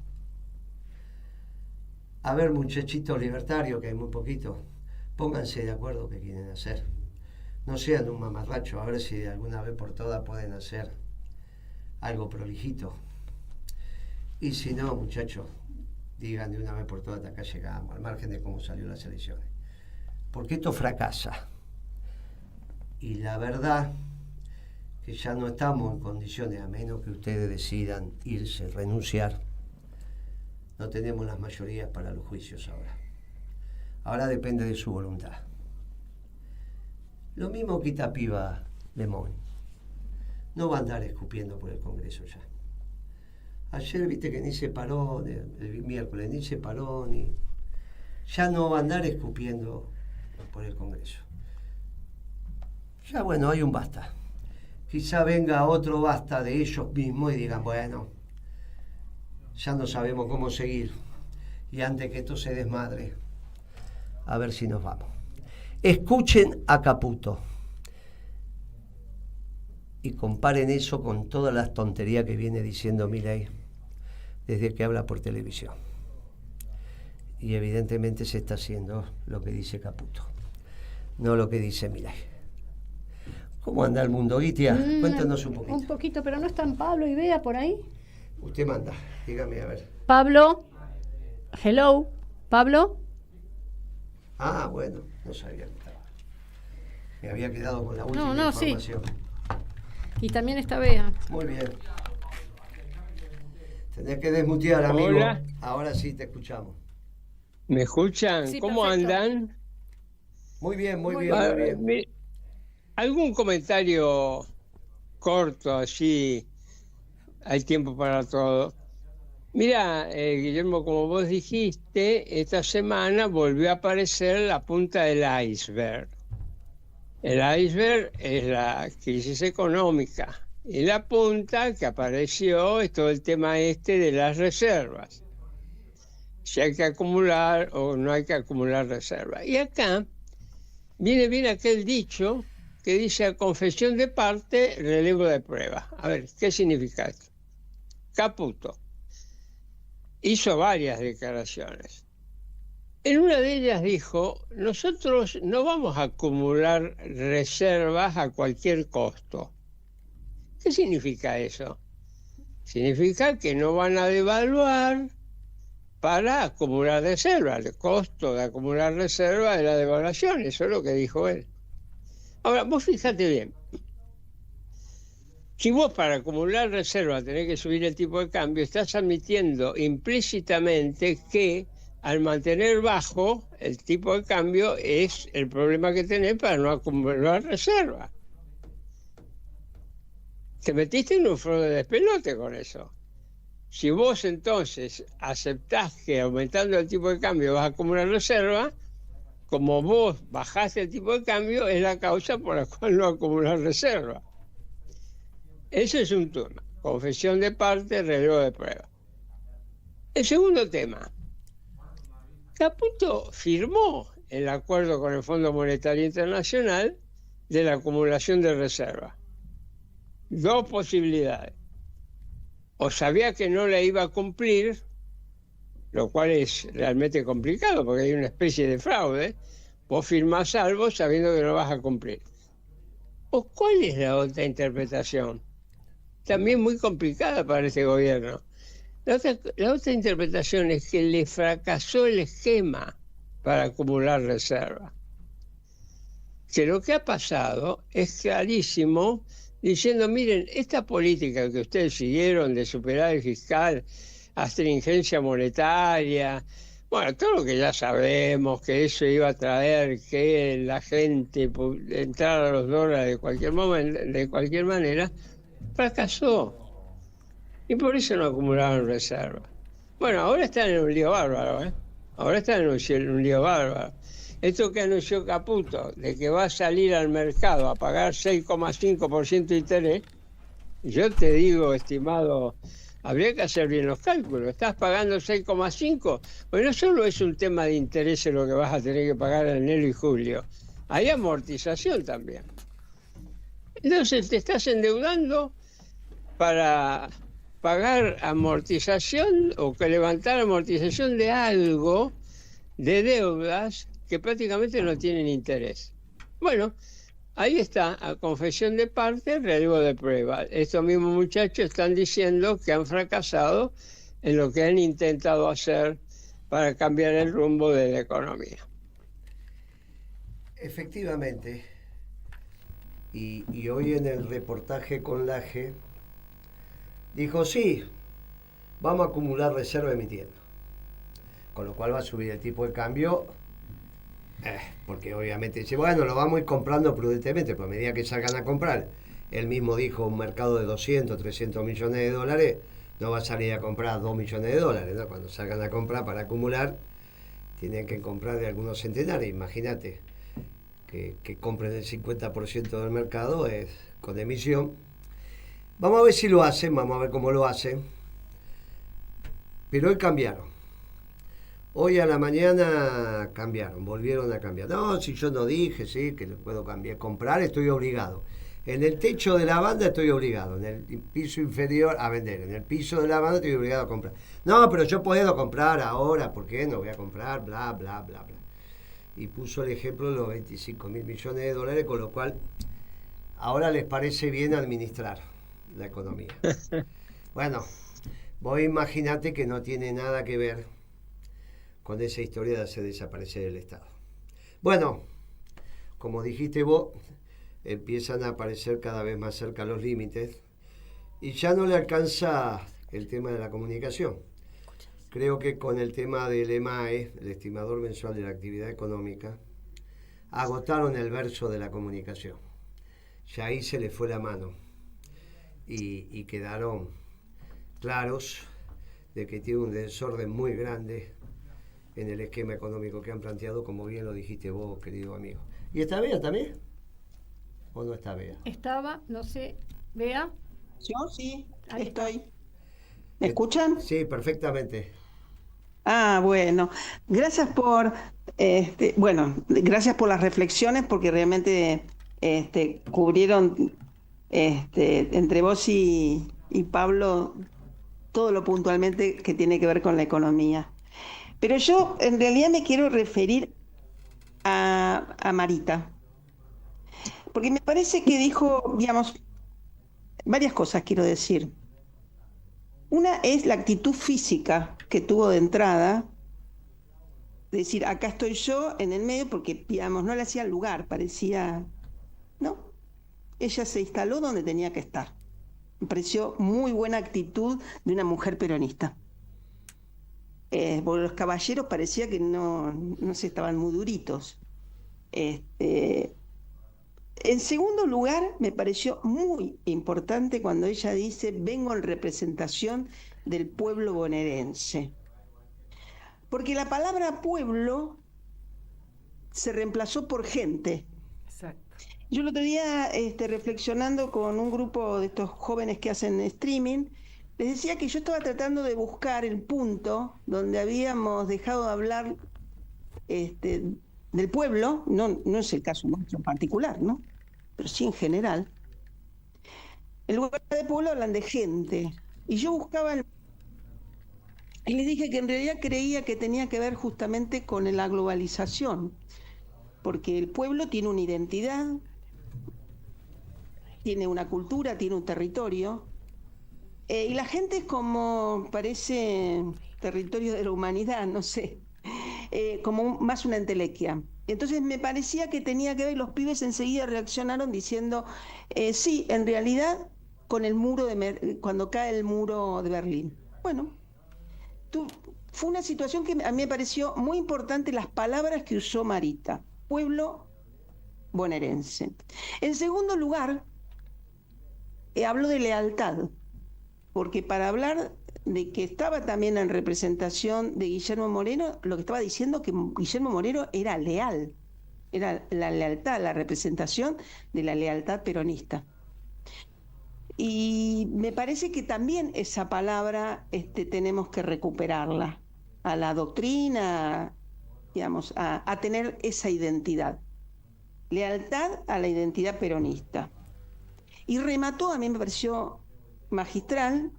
A ver, muchachitos libertarios, que hay muy poquitos, pónganse de acuerdo qué quieren hacer. No sean un mamarracho, a ver si de alguna vez por todas pueden hacer algo prolijito. Y si no, muchachos, digan de una vez por todas hasta acá llegamos, al margen de cómo salió las elecciones. Porque esto fracasa. Y la verdad que ya no estamos en condiciones, a menos que ustedes decidan irse, renunciar. No tenemos las mayorías para los juicios ahora. Ahora depende de su voluntad. Lo mismo que Itapiba Lemón. No va a andar escupiendo por el Congreso ya. Ayer viste que ni se paró, el miércoles ni se paró, ni... Ya no va a andar escupiendo por el Congreso. Ya bueno, hay un basta. Quizá venga otro basta de ellos mismos y digan, bueno, ya no sabemos cómo seguir. Y antes que esto se desmadre, a ver si nos vamos. Escuchen a Caputo y comparen eso con todas las tonterías que viene diciendo Milei desde que habla por televisión. Y evidentemente se está haciendo lo que dice Caputo, no lo que dice Milei. ¿Cómo anda el mundo, Guitia? Cuéntanos un poquito. Un poquito, pero no están Pablo y Bea por ahí. Usted manda, dígame a ver. Pablo, hello, Pablo. Ah, bueno, no sabía que estaba. Me había quedado con la última información. Sí. Y también está Bea. Muy bien. Tenés que desmutear, amigo. Hola. Ahora sí te escuchamos. ¿Me escuchan? Sí, ¿Cómo perfecto. andan? Muy bien, muy bien. ¿Algún comentario corto, así hay tiempo para todo? Mira, Guillermo, como vos dijiste, esta semana volvió a aparecer la punta del iceberg. El iceberg es la crisis económica y la punta que apareció es todo el tema de las reservas. Si hay que acumular o no hay que acumular reservas. Y acá viene bien aquel dicho que dice a confesión de parte, relevo de prueba. A ver, ¿qué significa esto? Caputo hizo varias declaraciones. En una de ellas dijo, nosotros no vamos a acumular reservas a cualquier costo. ¿Qué significa eso? Significa que no van a devaluar para acumular reservas. El costo de acumular reservas es la devaluación, eso es lo que dijo él. Ahora, vos fíjate bien, si vos para acumular reservas tenés que subir el tipo de cambio, estás admitiendo implícitamente que al mantener bajo el tipo de cambio es el problema que tenés para no acumular reservas. Te metiste en un fraude de despelote con eso. Si vos entonces aceptás que aumentando el tipo de cambio vas a acumular reservas, como vos bajaste el tipo de cambio, es la causa por la cual no acumular reserva. Ese es un tema. Confesión de parte, relevo de prueba. El segundo tema. Caputo firmó el acuerdo con el Fondo Monetario Internacional de la acumulación de reservas. Dos posibilidades. O sabía que no la iba a cumplir, lo cual es realmente complicado porque hay una especie de fraude, vos firmás algo sabiendo que no vas a cumplir. ¿O cuál es la otra interpretación? También muy complicada para este gobierno. La otra interpretación es que le fracasó el esquema para acumular reserva. Que lo que ha pasado es clarísimo, diciendo, miren, esta política que ustedes siguieron de superávit fiscal, astringencia monetaria, bueno, todo lo que ya sabemos, que eso iba a traer que la gente entrara a los dólares de cualquier manera, fracasó. Y por eso no acumularon reservas. Bueno, ahora están en un lío bárbaro, ¿eh? Ahora están en un lío bárbaro. Esto que anunció Caputo, de que va a salir al mercado a pagar 6,5% de interés, yo te digo, estimado, habría que hacer bien los cálculos. Estás pagando 6,5, pues no solo es un tema de interés lo que vas a tener que pagar en enero y julio, hay amortización también. Entonces te estás endeudando para pagar amortización o que levantar amortización de algo, de deudas que prácticamente no tienen interés. Bueno, ahí está, a confesión de parte, riesgo de prueba. Estos mismos muchachos están diciendo que han fracasado en lo que han intentado hacer para cambiar el rumbo de la economía. Efectivamente, y hoy en el reportaje con Laje, dijo, sí, vamos a acumular reserva emitiendo. Con lo cual va a subir el tipo de cambio, porque obviamente dice, bueno, lo vamos a ir comprando prudentemente, pues a medida que salgan a comprar. Él mismo dijo, un mercado de 200, 300 millones de dólares, no va a salir a comprar 2 millones de dólares, ¿no? Cuando salgan a comprar para acumular, tienen que comprar de algunos centenares. Imagínate que compren el 50% del mercado con emisión. Vamos a ver si lo hacen, vamos a ver cómo lo hacen. Pero hoy cambiaron. Hoy a la mañana cambiaron, volvieron a cambiar. No, si yo no dije, sí, que lo puedo cambiar, comprar, estoy obligado. En el techo de la banda estoy obligado, en el piso inferior a vender, en el piso de la banda estoy obligado a comprar. No, pero yo puedo comprar ahora, ¿por qué no voy a comprar? Bla, bla, bla, bla. Y puso el ejemplo de los 25 mil millones de dólares, con lo cual ahora les parece bien administrar la economía. Bueno, vos imaginate que no tiene nada que ver con esa historia de hacer desaparecer el Estado. Bueno, como dijiste vos, empiezan a aparecer cada vez más cerca los límites y ya no le alcanza el tema de la comunicación. Creo que con el tema del EMAE, el estimador mensual de la actividad económica, agotaron el verso de la comunicación. Ya ahí se le fue la mano y quedaron claros de que tiene un desorden muy grande en el esquema económico que han planteado, como bien lo dijiste vos, querido amigo. ¿Y está Bea también? ¿O no está Bea? Estaba, no sé, Bea. Yo sí, Ahí estoy. ¿Me escuchan? Sí, perfectamente. Ah, bueno. Gracias por, gracias por las reflexiones, porque realmente cubrieron entre vos y Pablo todo lo puntualmente que tiene que ver con la economía. Pero yo en realidad me quiero referir a Marita, porque me parece que dijo, digamos, varias cosas quiero decir. Una es la actitud física que tuvo de entrada, de decir, acá estoy yo en el medio, porque, digamos, no le hacía lugar, parecía, ¿no? Ella se instaló donde tenía que estar. Me pareció muy buena actitud de una mujer peronista. Porque los caballeros parecía que no se estaban muy duritos. En segundo lugar, me pareció muy importante cuando ella dice, vengo en representación del pueblo bonaerense. Porque la palabra pueblo se reemplazó por gente. Exacto. Yo el otro día, reflexionando con un grupo de estos jóvenes que hacen streaming, les decía que yo estaba tratando de buscar el punto donde habíamos dejado de hablar del pueblo, no es el caso nuestro en particular, ¿no? Pero sí en general. En lugar de pueblo hablan de gente. Y yo buscaba y les dije que en realidad creía que tenía que ver justamente con la globalización. porque el pueblo tiene una identidad, tiene una cultura, tiene un territorio, y la gente es como, parece territorio de la humanidad, no sé, como más una entelequia. Entonces me parecía que tenía que ver, los pibes enseguida reaccionaron diciendo, sí, en realidad, con el muro cuando cae el muro de Berlín. Bueno, fue una situación que a mí me pareció muy importante, las palabras que usó Marita, pueblo bonaerense. En segundo lugar, habló de lealtad, porque para hablar de que estaba también en representación de Guillermo Moreno, lo que estaba diciendo que Guillermo Moreno era leal, era la lealtad, la representación de la lealtad peronista. Y me parece que también esa palabra tenemos que recuperarla a la doctrina, digamos, a tener esa identidad. Lealtad a la identidad peronista. Y remató, a mí me pareció magistral,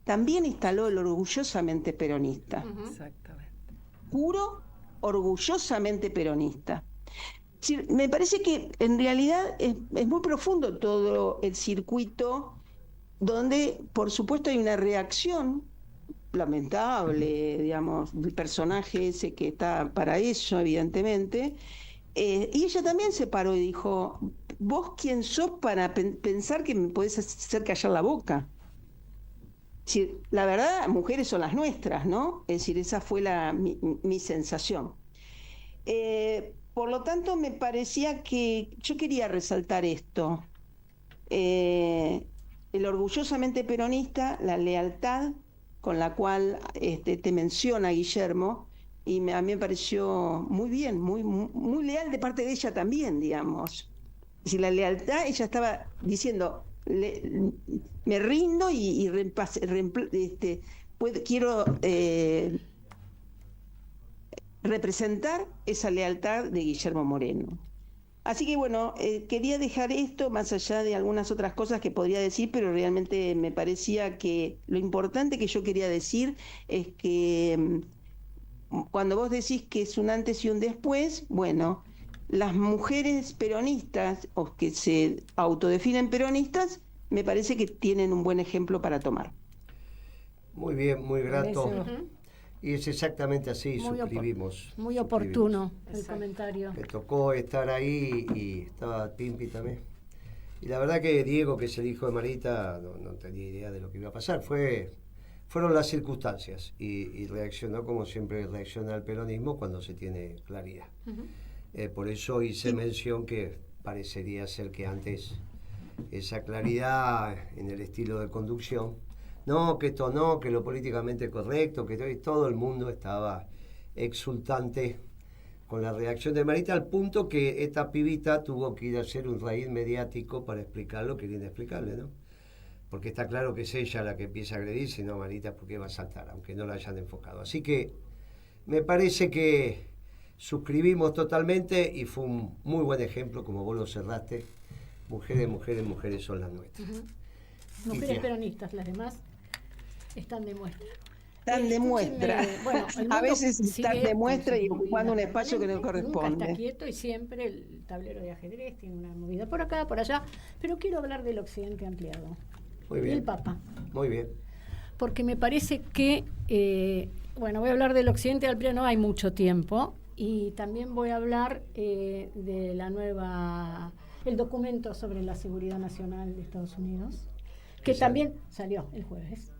también instaló el orgullosamente peronista. Exactamente. Juro, orgullosamente peronista. Me parece que en realidad es muy profundo todo el circuito, donde por supuesto hay una reacción lamentable, digamos, del personaje ese que está para eso, evidentemente, y ella también se paró y dijo, ¿vos quién sos para pensar que me podés hacer callar la boca? Es decir, la verdad, mujeres son las nuestras, ¿no? Es decir, esa fue mi sensación. Por lo tanto, me parecía que yo quería resaltar esto. El orgullosamente peronista, la lealtad con la cual te menciona Guillermo, y a mí me pareció muy bien, muy leal de parte de ella también, digamos. Es decir, la lealtad, ella estaba diciendo, me rindo y quiero representar esa lealtad de Guillermo Moreno. Así que bueno, quería dejar esto más allá de algunas otras cosas que podría decir, pero realmente me parecía que lo importante que yo quería decir es que cuando vos decís que es un antes y un después, bueno, las mujeres peronistas o que se autodefinen peronistas, me parece que tienen un buen ejemplo para tomar. Muy bien, muy grato. Y es exactamente así, suscribimos. Muy oportuno el comentario. Me tocó estar ahí y estaba Timpi también. Y la verdad que Diego, que es el hijo de Marita, no tenía idea de lo que iba a pasar. Fueron las circunstancias y reaccionó como siempre reacciona el peronismo cuando se tiene claridad. Por eso hice mención que parecería ser que antes esa claridad en el estilo de conducción, no, que esto no, que lo políticamente correcto, que todo el mundo estaba exultante con la reacción de Marita, al punto que esta pibita tuvo que ir a hacer un raíz mediático para explicar lo que era inexplicable, ¿no? Porque está claro que es ella la que empieza a agredir, si no Marita, ¿por qué va a saltar? Aunque no la hayan enfocado. Así que me parece que suscribimos totalmente y fue un muy buen ejemplo, como vos lo cerraste. Mujeres, mujeres, mujeres son las nuestras. Mujeres peronistas, las demás están de muestra. Están de muestra. Bueno, a veces están de muestra y ocupando un espacio que no corresponde. Nunca está quieto y siempre el tablero de ajedrez tiene una movida por acá, por allá. Pero quiero hablar del occidente ampliado. Muy bien. Y el Papa. Muy bien. Porque me parece que, bueno, voy a hablar del occidente ampliado, no hay mucho tiempo. Y también voy a hablar de el documento sobre la seguridad nacional de Estados Unidos, que también salió el jueves.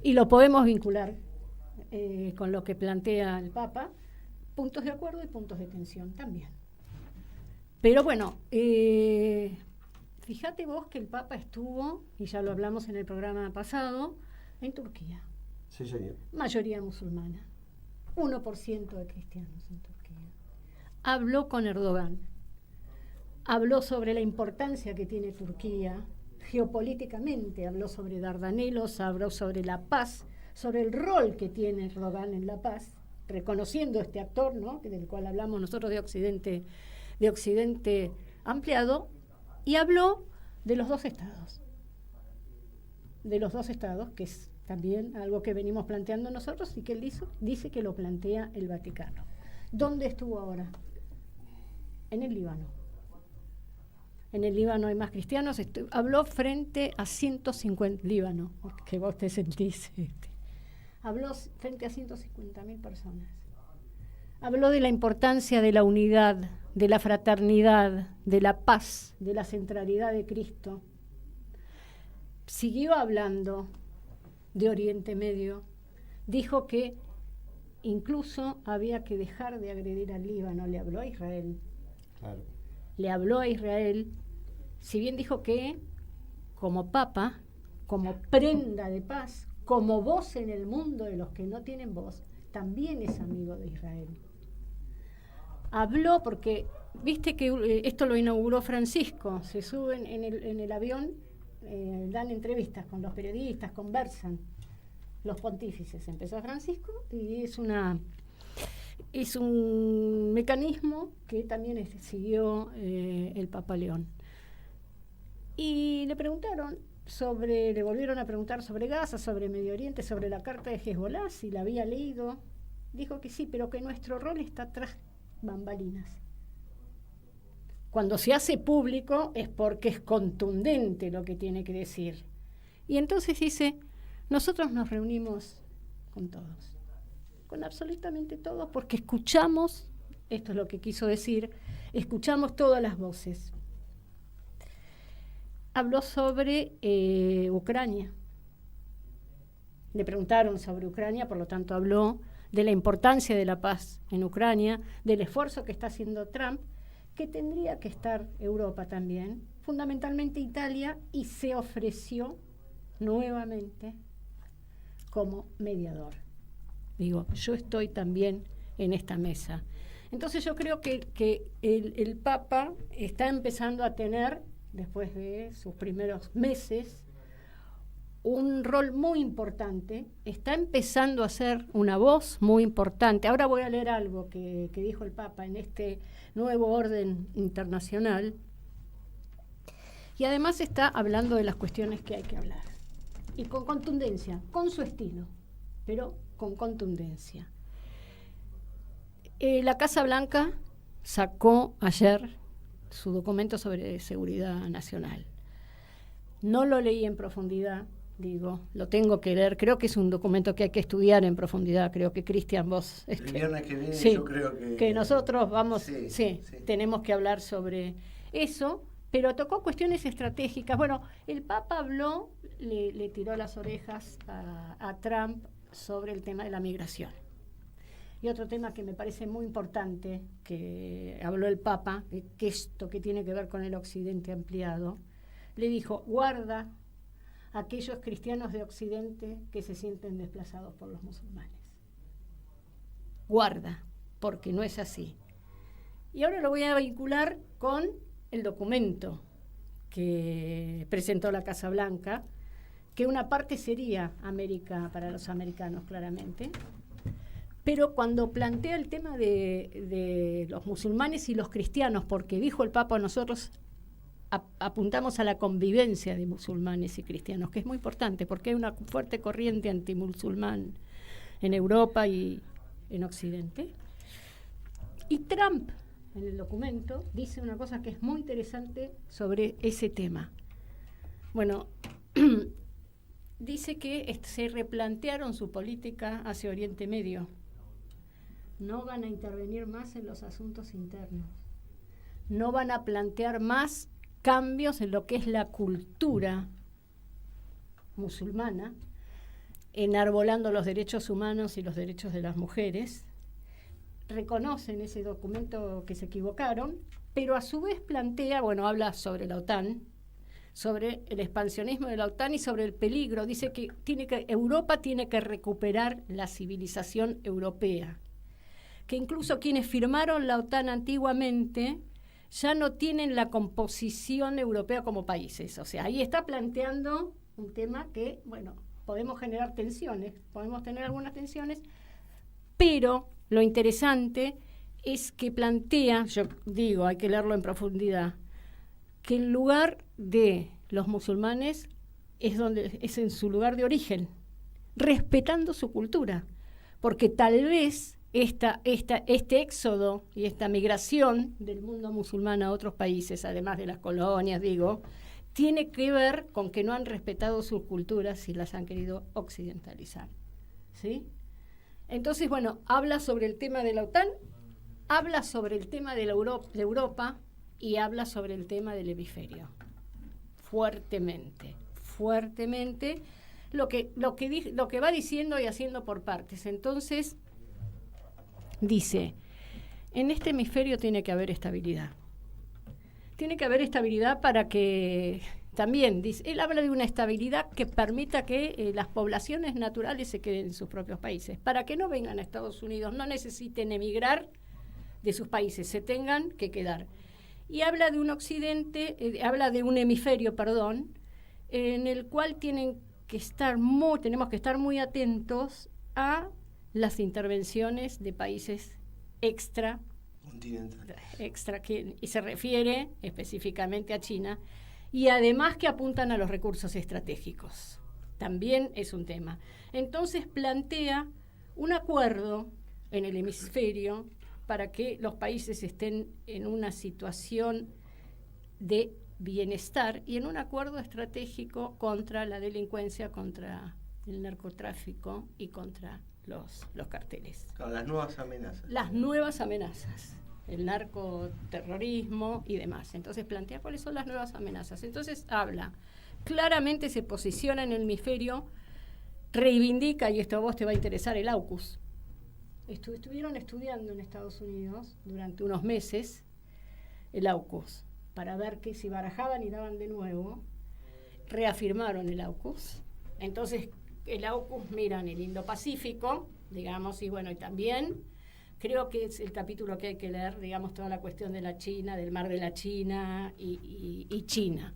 Y lo podemos vincular con lo que plantea el Papa, puntos de acuerdo y puntos de tensión también. Pero bueno, fíjate vos que el Papa estuvo, y ya lo hablamos en el programa pasado, en Turquía. Sí, señor. Mayoría musulmana, 1% de cristianos en Turquía. Habló con Erdogan, habló sobre la importancia que tiene Turquía geopolíticamente, habló sobre Dardanelos, habló sobre la paz, sobre el rol que tiene Erdogan en la paz, reconociendo este actor, ¿no?, del cual hablamos nosotros de Occidente ampliado, y habló de los dos estados, que es también algo que venimos planteando nosotros y que él dice que lo plantea el Vaticano. ¿Dónde estuvo ahora? en el Líbano. En el Líbano hay más cristianos. Habló frente a 150, Líbano, que vos te sentís. Habló frente a 150.000 personas. Habló de la importancia de la unidad, de la fraternidad, de la paz, de la centralidad de Cristo. Siguió hablando de Oriente Medio. Dijo que incluso había que dejar de agredir al Líbano. Le habló a Israel. Claro. Le habló a Israel, si bien dijo que como papa, como prenda de paz, como voz en el mundo de los que no tienen voz, también es amigo de Israel. Habló porque, viste que esto lo inauguró Francisco, se suben en el avión, dan entrevistas con los periodistas, conversan los pontífices. Empezó Francisco y es un mecanismo que también siguió el Papa León. Y le volvieron a preguntar sobre Gaza, sobre Medio Oriente, sobre la carta de Hezbollah, si la había leído. Dijo que sí, pero que nuestro rol está tras bambalinas. Cuando se hace público es porque es contundente lo que tiene que decir. Y entonces dice, nosotros nos reunimos con todos. Con absolutamente todos, porque escuchamos, esto es lo que quiso decir, escuchamos todas las voces. Habló sobre Ucrania. Le preguntaron sobre Ucrania, por lo tanto habló de la importancia de la paz en Ucrania, del esfuerzo que está haciendo Trump, que tendría que estar Europa también, fundamentalmente Italia, y se ofreció nuevamente como mediador. Digo, yo estoy también en esta mesa. Entonces yo creo que el Papa está empezando a tener, después de sus primeros meses, un rol muy importante, está empezando a ser una voz muy importante. Ahora voy a leer algo que dijo el Papa en este nuevo orden internacional, y además está hablando de las cuestiones que hay que hablar, y con contundencia, con su estilo, pero con contundencia. La Casa Blanca sacó ayer su documento sobre seguridad nacional. No lo leí en profundidad, digo, lo tengo que leer. Creo que es un documento que hay que estudiar en profundidad. Creo que Cristian, vos... El viernes que viene sí, yo creo que nosotros vamos... Sí. Tenemos que hablar sobre eso, pero tocó cuestiones estratégicas. Bueno, el Papa habló, le tiró las orejas a Trump sobre el tema de la migración. Y otro tema que me parece muy importante, que habló el Papa, que esto que tiene que ver con el Occidente ampliado, le dijo, guarda a aquellos cristianos de Occidente que se sienten desplazados por los musulmanes. Guarda, porque no es así. Y ahora lo voy a vincular con el documento que presentó la Casa Blanca, que una parte sería América para los americanos, claramente, pero cuando plantea el tema de los musulmanes y los cristianos, porque dijo el Papa, nosotros apuntamos a la convivencia de musulmanes y cristianos, que es muy importante, porque hay una fuerte corriente antimusulmán en Europa y en Occidente. Y Trump, en el documento, dice una cosa que es muy interesante sobre ese tema. Bueno, dice que se replantearon su política hacia Oriente Medio. No van a intervenir más en los asuntos internos. No van a plantear más cambios en lo que es la cultura musulmana, enarbolando los derechos humanos y los derechos de las mujeres. Reconocen ese documento que se equivocaron, pero a su vez plantea, bueno, habla sobre la OTAN, sobre el expansionismo de la OTAN y sobre el peligro. Dice que Europa tiene que recuperar la civilización europea, que incluso quienes firmaron la OTAN antiguamente ya no tienen la composición europea como países. O sea, ahí está planteando un tema que, bueno, podemos generar tensiones, podemos tener algunas tensiones, pero lo interesante es que plantea, yo digo, hay que leerlo en profundidad, que el lugar de los musulmanes es en su lugar de origen, respetando su cultura, porque tal vez este éxodo y esta migración del mundo musulmán a otros países, además de las colonias, digo, tiene que ver con que no han respetado sus culturas y las han querido occidentalizar, ¿sí? Entonces, bueno, habla sobre el tema de la OTAN, habla sobre el tema de Europa y habla sobre el tema del hemisferio. Fuertemente, lo que va diciendo y haciendo por partes. Entonces, dice, en este hemisferio tiene que haber estabilidad. Tiene que haber estabilidad para que, también, dice, él habla de una estabilidad que permita que las poblaciones naturales se queden en sus propios países, para que no vengan a Estados Unidos, no necesiten emigrar de sus países, se tengan que quedar. Y habla de un hemisferio, en el cual tenemos que estar muy atentos a las intervenciones de países extra, y se refiere específicamente a China, y además que apuntan a los recursos estratégicos. También es un tema. Entonces plantea un acuerdo en el hemisferio para que los países estén en una situación de bienestar y en un acuerdo estratégico contra la delincuencia, contra el narcotráfico y contra los carteles. Claro, las nuevas amenazas. Las nuevas amenazas, el narcoterrorismo y demás. Entonces plantea cuáles son las nuevas amenazas. Entonces habla, claramente se posiciona en el hemisferio, reivindica, y esto a vos te va a interesar, el AUKUS. Estuvieron estudiando en Estados Unidos durante unos meses el AUKUS para ver que si barajaban y daban de nuevo, reafirmaron el AUKUS. Entonces el AUKUS mira en el Indo-Pacífico, digamos, y bueno, y también creo que es el capítulo que hay que leer, digamos, toda la cuestión de la China, del mar de la China y China.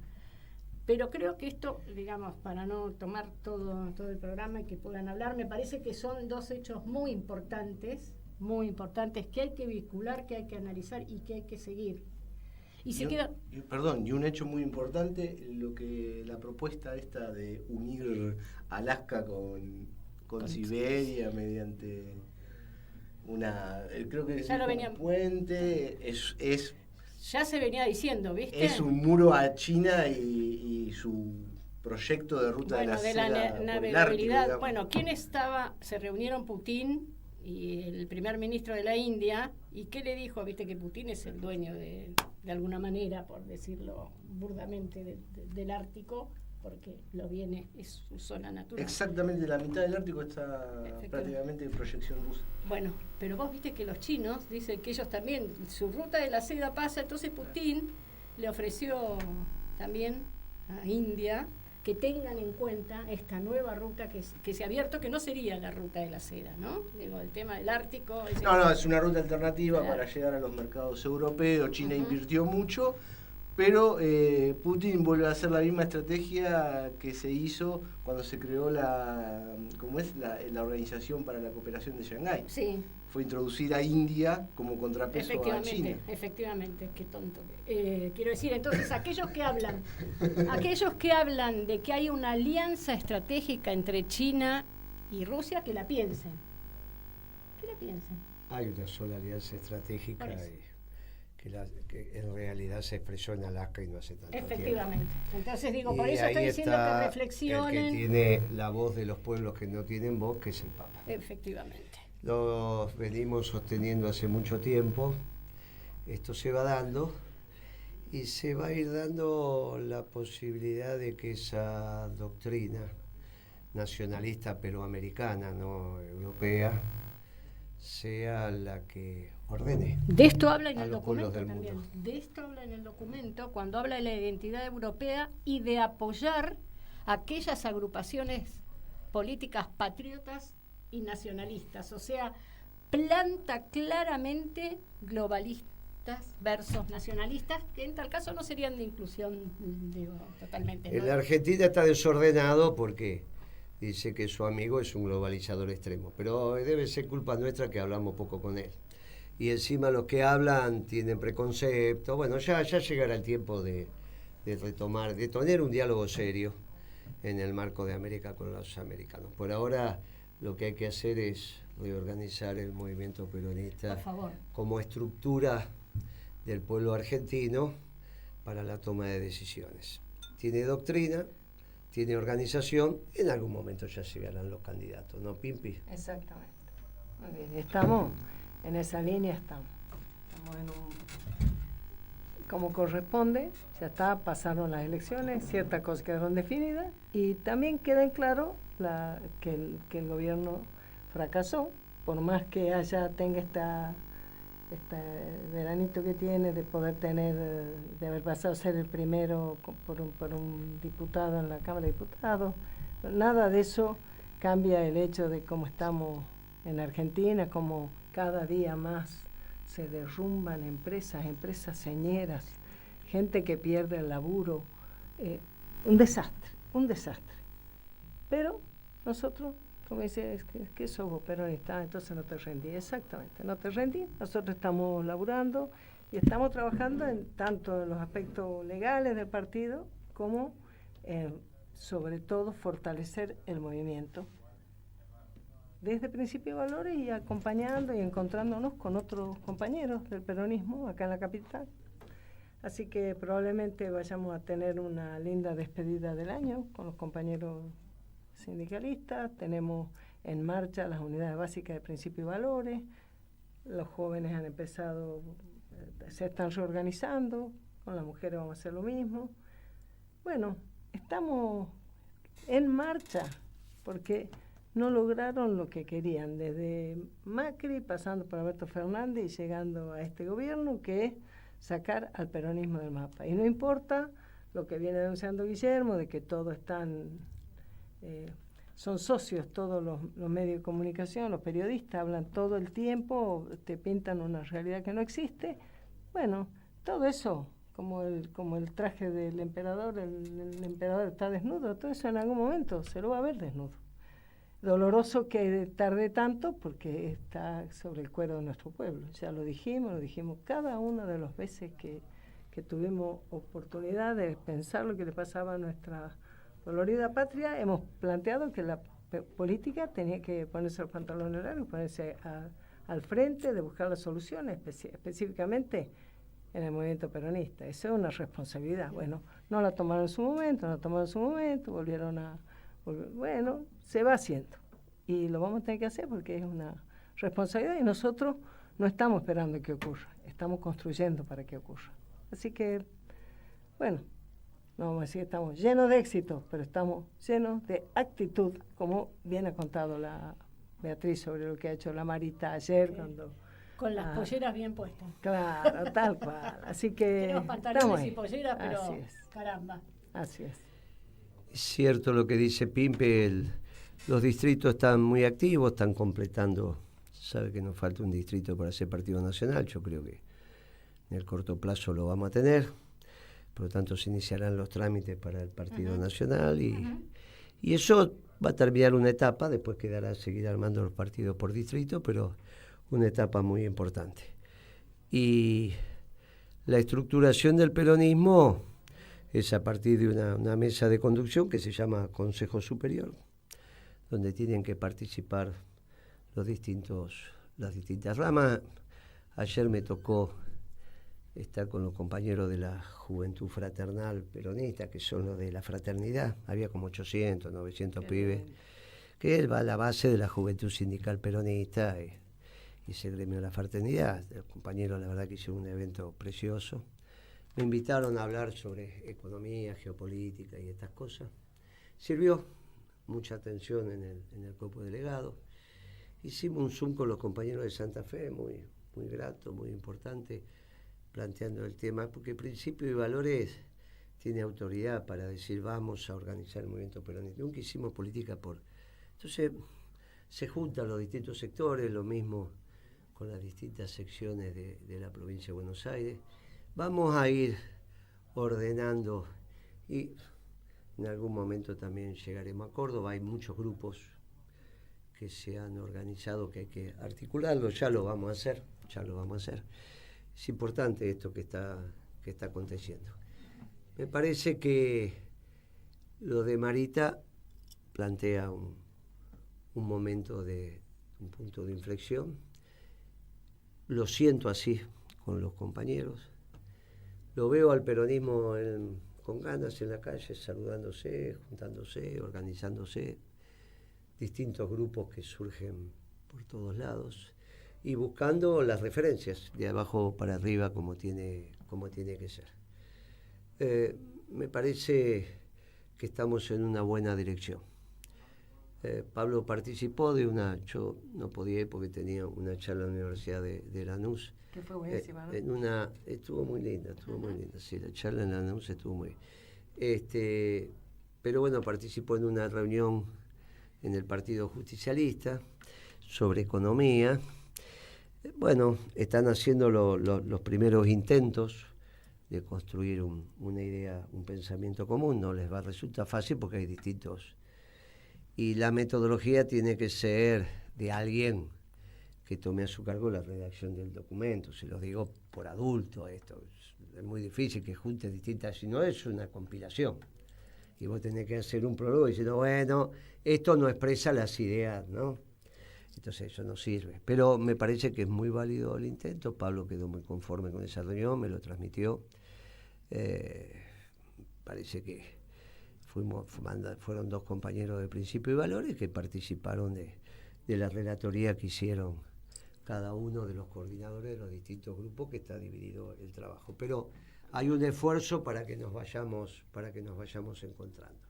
Pero creo que esto, digamos, para no tomar todo el programa y que puedan hablar, me parece que son dos hechos muy importantes, que hay que vincular, que hay que analizar y que hay que seguir. Y un hecho muy importante, la propuesta esta de unir Alaska con Siberia mediante creo que es un puente, es ya se venía diciendo, ¿viste? Es un muro a China y su proyecto de ruta de la seda navegabilidad. Bueno, ¿quién estaba? Se reunieron Putin y el primer ministro de la India, ¿y qué le dijo? Viste que Putin es el dueño de alguna manera, por decirlo burdamente, del Ártico, porque es su zona natural. Exactamente, la mitad del Ártico está prácticamente en proyección rusa. Bueno, pero vos viste que los chinos dicen que ellos también, su ruta de la seda pasa, entonces Putin le ofreció también a India que tengan en cuenta esta nueva ruta que se ha abierto, que no sería la ruta de la seda, ¿no? Digo, el tema del Ártico... es una ruta alternativa para llegar a los mercados europeos. China invirtió mucho, pero Putin vuelve a hacer la misma estrategia que se hizo cuando se creó la Organización para la Cooperación de Shanghái. Sí. Fue introducir a India como contrapeso a China. Efectivamente, qué tonto. Quiero decir, entonces, aquellos que hablan de que hay una alianza estratégica entre China y Rusia, que la piensen. Hay una sola alianza estratégica que en realidad se expresó en Alaska y no hace tanto tiempo. Efectivamente. Entonces digo, por eso estoy diciendo que reflexionen. El que tiene la voz de los pueblos que no tienen voz, que es el Papa. Efectivamente. Lo venimos sosteniendo hace mucho tiempo. Esto se va dando y se va a ir dando la posibilidad de que esa doctrina nacionalista peroamericana, no europea, sea la que ordene. De esto habla en el documento también. De esto habla en el documento cuando habla de la identidad europea y de apoyar aquellas agrupaciones políticas patriotas y nacionalistas. O sea, planta claramente globalistas versus nacionalistas, que en tal caso no serían de inclusión, digo, totalmente. En la Argentina está desordenado porque dice que su amigo es un globalizador extremo, pero debe ser culpa nuestra que hablamos poco con él. Y encima los que hablan tienen preconceptos. Bueno, ya llegará el tiempo de retomar, de tener un diálogo serio en el marco de América con los americanos. Por ahora lo que hay que hacer es reorganizar el movimiento peronista Por favor. como estructura del pueblo argentino para la toma de decisiones. Tiene doctrina, tiene organización, en algún momento ya llegarán los candidatos, ¿no, Pimpi? Exactamente. Muy bien. Estamos en esa línea, estamos en como corresponde, ya está, pasaron las elecciones, ciertas cosas quedaron definidas y también queda en claro que el gobierno fracasó, por más que tenga este veranito que tiene de poder tener, de haber pasado a ser el primero por un diputado en la Cámara de Diputados. Nada de eso cambia el hecho de cómo estamos en Argentina, como cada día más se derrumban empresas señeras, gente que pierde el laburo, un desastre. Pero nosotros, como dice, es que sos vos peronista, entonces no te rendí. Exactamente, no te rendí. Nosotros estamos laburando y estamos trabajando tanto en los aspectos legales del partido como sobre todo fortalecer el movimiento desde Principio y Valores y acompañando y encontrándonos con otros compañeros del peronismo acá en la capital. Así que probablemente vayamos a tener una linda despedida del año con los compañeros sindicalistas. Tenemos en marcha las unidades básicas de Principio y Valores. Los jóvenes han empezado, se están reorganizando. Con las mujeres vamos a hacer lo mismo. Bueno, estamos en marcha porque no lograron lo que querían, desde Macri, pasando por Alberto Fernández y llegando a este gobierno, que es sacar al peronismo del mapa. Y no importa lo que viene denunciando Guillermo, de que todos son socios, todos los medios de comunicación, los periodistas hablan todo el tiempo, te pintan una realidad que no existe. Bueno, todo eso, como el traje del emperador, el emperador está desnudo, todo eso en algún momento se lo va a ver desnudo. Doloroso que tarde tanto porque está sobre el cuero de nuestro pueblo. Ya lo dijimos cada una de las veces que tuvimos oportunidad de pensar lo que le pasaba a nuestra dolorida patria. Hemos planteado que la política tenía que ponerse los pantalones largos, ponerse al frente de buscar las soluciones, específicamente en el movimiento peronista. Eso es una responsabilidad. Bueno, no la tomaron en su momento, volvieron a... Bueno, se va haciendo y lo vamos a tener que hacer porque es una responsabilidad y nosotros no estamos esperando que ocurra, estamos construyendo para que ocurra. Así que, bueno, no vamos a decir que estamos llenos de éxito, pero estamos llenos de actitud, como bien ha contado la Beatriz sobre lo que ha hecho la Marita ayer. Sí. Con las polleras bien puestas. Claro, tal cual. Así que tenemos pantalones y polleras, pero caramba. Así es. Es cierto lo que dice Pimpe, los distritos están muy activos, están completando, sabe que nos falta un distrito para ser partido nacional, yo creo que en el corto plazo lo vamos a tener, por lo tanto se iniciarán los trámites para el partido nacional y eso va a terminar una etapa, después quedará seguir armando los partidos por distrito, pero una etapa muy importante. Y la estructuración del peronismo es a partir de una mesa de conducción que se llama Consejo Superior, donde tienen que participar las distintas ramas. Ayer me tocó estar con los compañeros de la Juventud Fraternal Peronista, que son los de la fraternidad. Había como 800, 900 pibes, que él va a la base de la Juventud Sindical Peronista y ese gremio de la fraternidad. Los compañeros, la verdad, que hicieron un evento precioso. Me invitaron a hablar sobre economía, geopolítica y estas cosas. Sirvió mucha atención en el cuerpo delegado. Hicimos un Zoom con los compañeros de Santa Fe, muy grato, muy importante, planteando el tema, porque Principio y Valores tiene autoridad para decir vamos a organizar el movimiento peronista. Nunca hicimos política Entonces se juntan los distintos sectores, lo mismo con las distintas secciones de la provincia de Buenos Aires. Vamos a ir ordenando y en algún momento también llegaremos a Córdoba. Hay muchos grupos que se han organizado que hay que articularlos, ya lo vamos a hacer. Es importante esto que está aconteciendo. Me parece que lo de Marita plantea un momento un punto de inflexión. Lo siento así con los compañeros. Lo veo al peronismo con ganas en la calle, saludándose, juntándose, organizándose. Distintos grupos que surgen por todos lados y buscando las referencias de abajo para arriba como tiene que ser. Me parece que estamos en una buena dirección. Pablo participó yo no podía ir porque tenía una charla en la Universidad de Lanús. Que fue buenísima, ¿no? Estuvo muy linda, sí, la charla en Lanús estuvo muy pero bueno, participó en una reunión en el Partido Justicialista sobre economía. Bueno, están haciendo los primeros intentos de construir una idea, un pensamiento común. No les va a resultar fácil porque hay distintos. Y la metodología tiene que ser de alguien que tome a su cargo la redacción del documento. Se los digo por adulto, esto es muy difícil que junte distintas, si no es una compilación. Y vos tenés que hacer un prólogo diciendo, bueno, esto no expresa las ideas, ¿no? Entonces eso no sirve. Pero me parece que es muy válido el intento. Pablo quedó muy conforme con esa reunión, me lo transmitió. Parece que fueron 2 compañeros de Principio y Valores que participaron de la relatoría que hicieron cada uno de los coordinadores de los distintos grupos, que está dividido el trabajo. Pero hay un esfuerzo para que nos vayamos encontrando.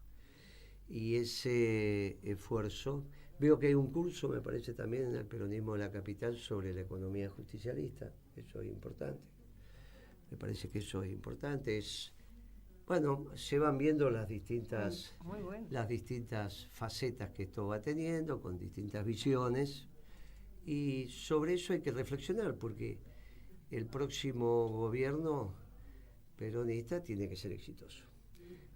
Y ese esfuerzo, veo que hay un curso, me parece también en el peronismo de la capital, sobre la economía justicialista. Eso es importante. Me parece que eso es importante. Bueno, se van viendo las distintas facetas que esto va teniendo, con distintas visiones, y sobre eso hay que reflexionar, porque el próximo gobierno peronista tiene que ser exitoso.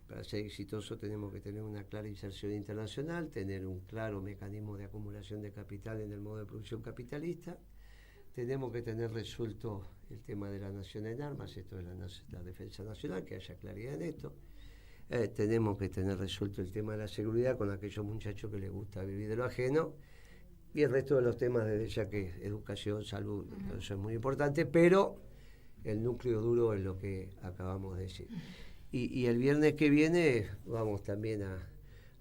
Para ser exitoso tenemos que tener una clara inserción internacional, tener un claro mecanismo de acumulación de capital en el modo de producción capitalista. Tenemos que tener resuelto el tema de la nación en armas, esto es la defensa nacional, que haya claridad en esto. Tenemos que tener resuelto el tema de la seguridad con aquellos muchachos que les gusta vivir de lo ajeno, y el resto de los temas, desde ya que educación, salud, eso es muy importante, pero el núcleo duro es lo que acabamos de decir. Y el viernes que viene vamos también a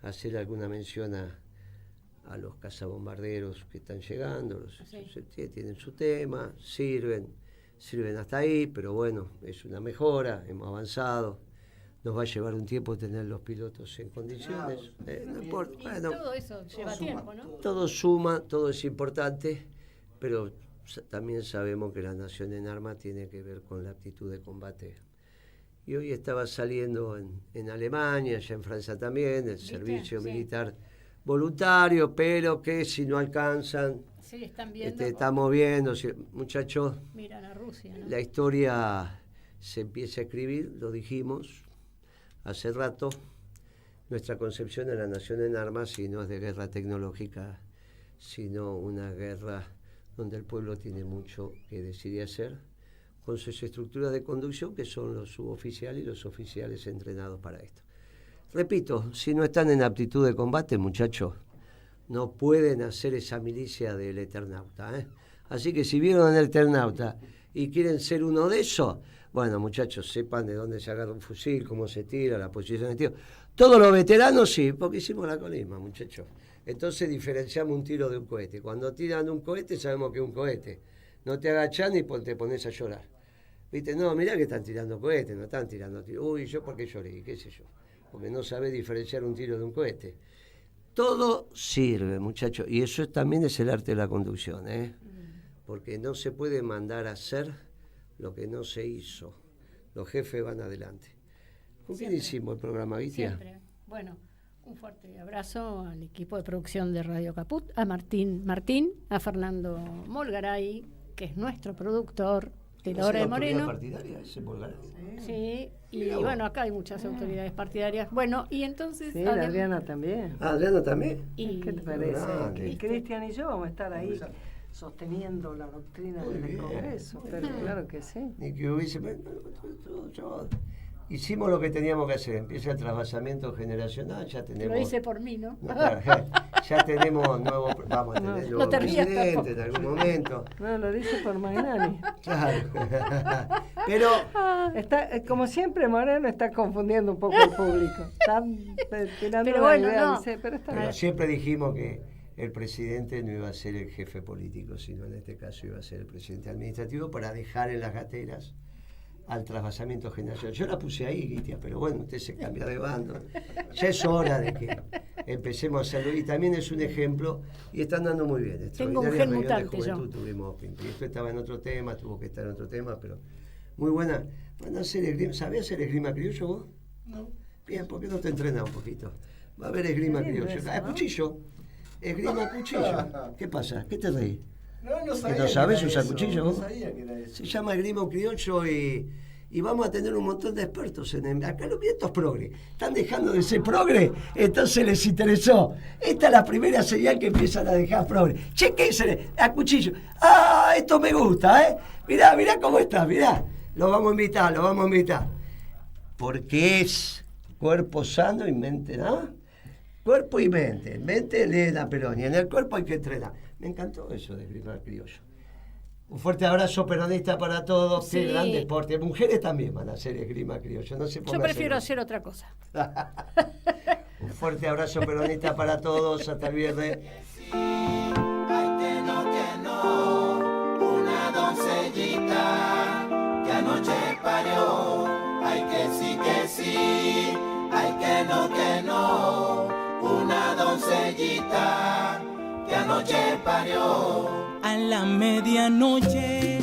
hacer alguna mención a los cazabombarderos que están llegando. Tienen su tema, sirven hasta ahí, pero bueno, es una mejora, hemos avanzado. Nos va a llevar un tiempo tener los pilotos en condiciones. No importa. Bueno, todo eso lleva tiempo, ¿no? Todo suma, todo es importante, pero también sabemos que la nación en armas tiene que ver con la actitud de combate. Y hoy estaba saliendo en Alemania, ya en Francia también, el servicio militar voluntario, pero que si no alcanzan, están viendo, estamos viendo, muchachos, miran a Rusia, ¿no? La historia se empieza a escribir, lo dijimos hace rato. Nuestra concepción de la nación en armas, y no es de guerra tecnológica, sino una guerra donde el pueblo tiene mucho que decidir hacer, con sus estructuras de conducción, que son los suboficiales y los oficiales entrenados para esto. Repito, si no están en aptitud de combate, muchachos, no pueden hacer esa milicia del Eternauta, ¿eh? Así que si vieron el Eternauta y quieren ser uno de esos, bueno, muchachos, sepan de dónde se agarra un fusil, cómo se tira, la posición de tiro. Todos los veteranos sí, porque hicimos la colisma, muchachos. Entonces diferenciamos un tiro de un cohete. Cuando tiran un cohete sabemos que es un cohete. No te agachás ni te pones a llorar. ¿Viste? No, mirá que están tirando cohetes, no están tirando tiros. Uy, ¿yo por qué lloré? ¿Qué sé yo? Porque no sabés diferenciar un tiro de un cohete. Todo sirve, muchachos, y eso también es el arte de la conducción, ¿eh? Porque no se puede mandar a hacer lo que no se hizo. Los jefes van adelante. ¿Con quién hicimos el programa, Vitia? Siempre. Bueno, un fuerte abrazo al equipo de producción de Radio Caput, a Martín, a Fernando Molgaray, que es nuestro productor, de la Hora de Moreno. Partidaria, ese Molgaray. Sí, y bueno, acá hay muchas autoridades partidarias. Bueno, y entonces... Sí, Adriana también. ¿Adriana también? ¿Qué te parece? Y Cristian y yo vamos a estar ahí sosteniendo la doctrina del Congreso, pero claro que sí. Ni que hubiese... hicimos lo que teníamos que hacer. Empieza el trasvasamiento generacional, ya tenemos... Lo hice por mí, ¿no? No, claro, ya tenemos vamos a tener nuevo presidente en algún momento. No, lo dice por Magnani. Claro. Pero Como siempre, Moreno está confundiendo un poco al público. Está tirando Pero la bueno, idea, no. dice, pero está Pero bien. siempre dijimos que el presidente no iba a ser el jefe político, sino en este caso iba a ser el presidente administrativo para dejar en las gateras al trasvasamiento generacional. Yo la puse ahí, Guitia, pero bueno, usted se cambia de bando. Ya es hora de que empecemos a hacerlo. Y también es un ejemplo, y están dando muy bien. Tengo un gen mutante yo. Tuvimos, y esto estaba en otro tema, tuvo que estar en otro tema, pero muy buena. Van a hacer esgrima. ¿Sabías hacer esgrima criollo vos? No. Bien, ¿por qué no te entrenas un poquito? Va a haber esgrima criollo. Eso, Ah, ¿no? cuchillo. Esgrima cuchillo. ¿Qué pasa? ¿Qué te reís? No sabía ¿Que no sabes era usar eso, cuchillo no vos? sabía que era eso. Se llama esgrima criollo y vamos a tener un montón de expertos en acá los vientos progre. Están dejando de ser progre, entonces les interesó. Esta es la primera señal que empiezan a dejar progre. Chequense a cuchillo. ¡Ah! Esto me gusta, ¿eh? Mirá cómo está, mirá. Lo vamos a invitar. Porque es cuerpo sano y mente, ¿no? Cuerpo y mente. Mente lee la Perón y en el cuerpo hay que entrenar. Me encantó eso de esgrima criollo. Un fuerte abrazo peronista para todos. Sí. Qué gran deporte. Mujeres también van a hacer esgrima criollo. No se Yo ponga prefiero celoso. hacer otra cosa. Un fuerte abrazo peronista para todos. Hasta el viernes. Ay, que no, una doncellita que anoche parió. Ay, que sí, ay, que no, una doncellita que anoche parió. A la medianoche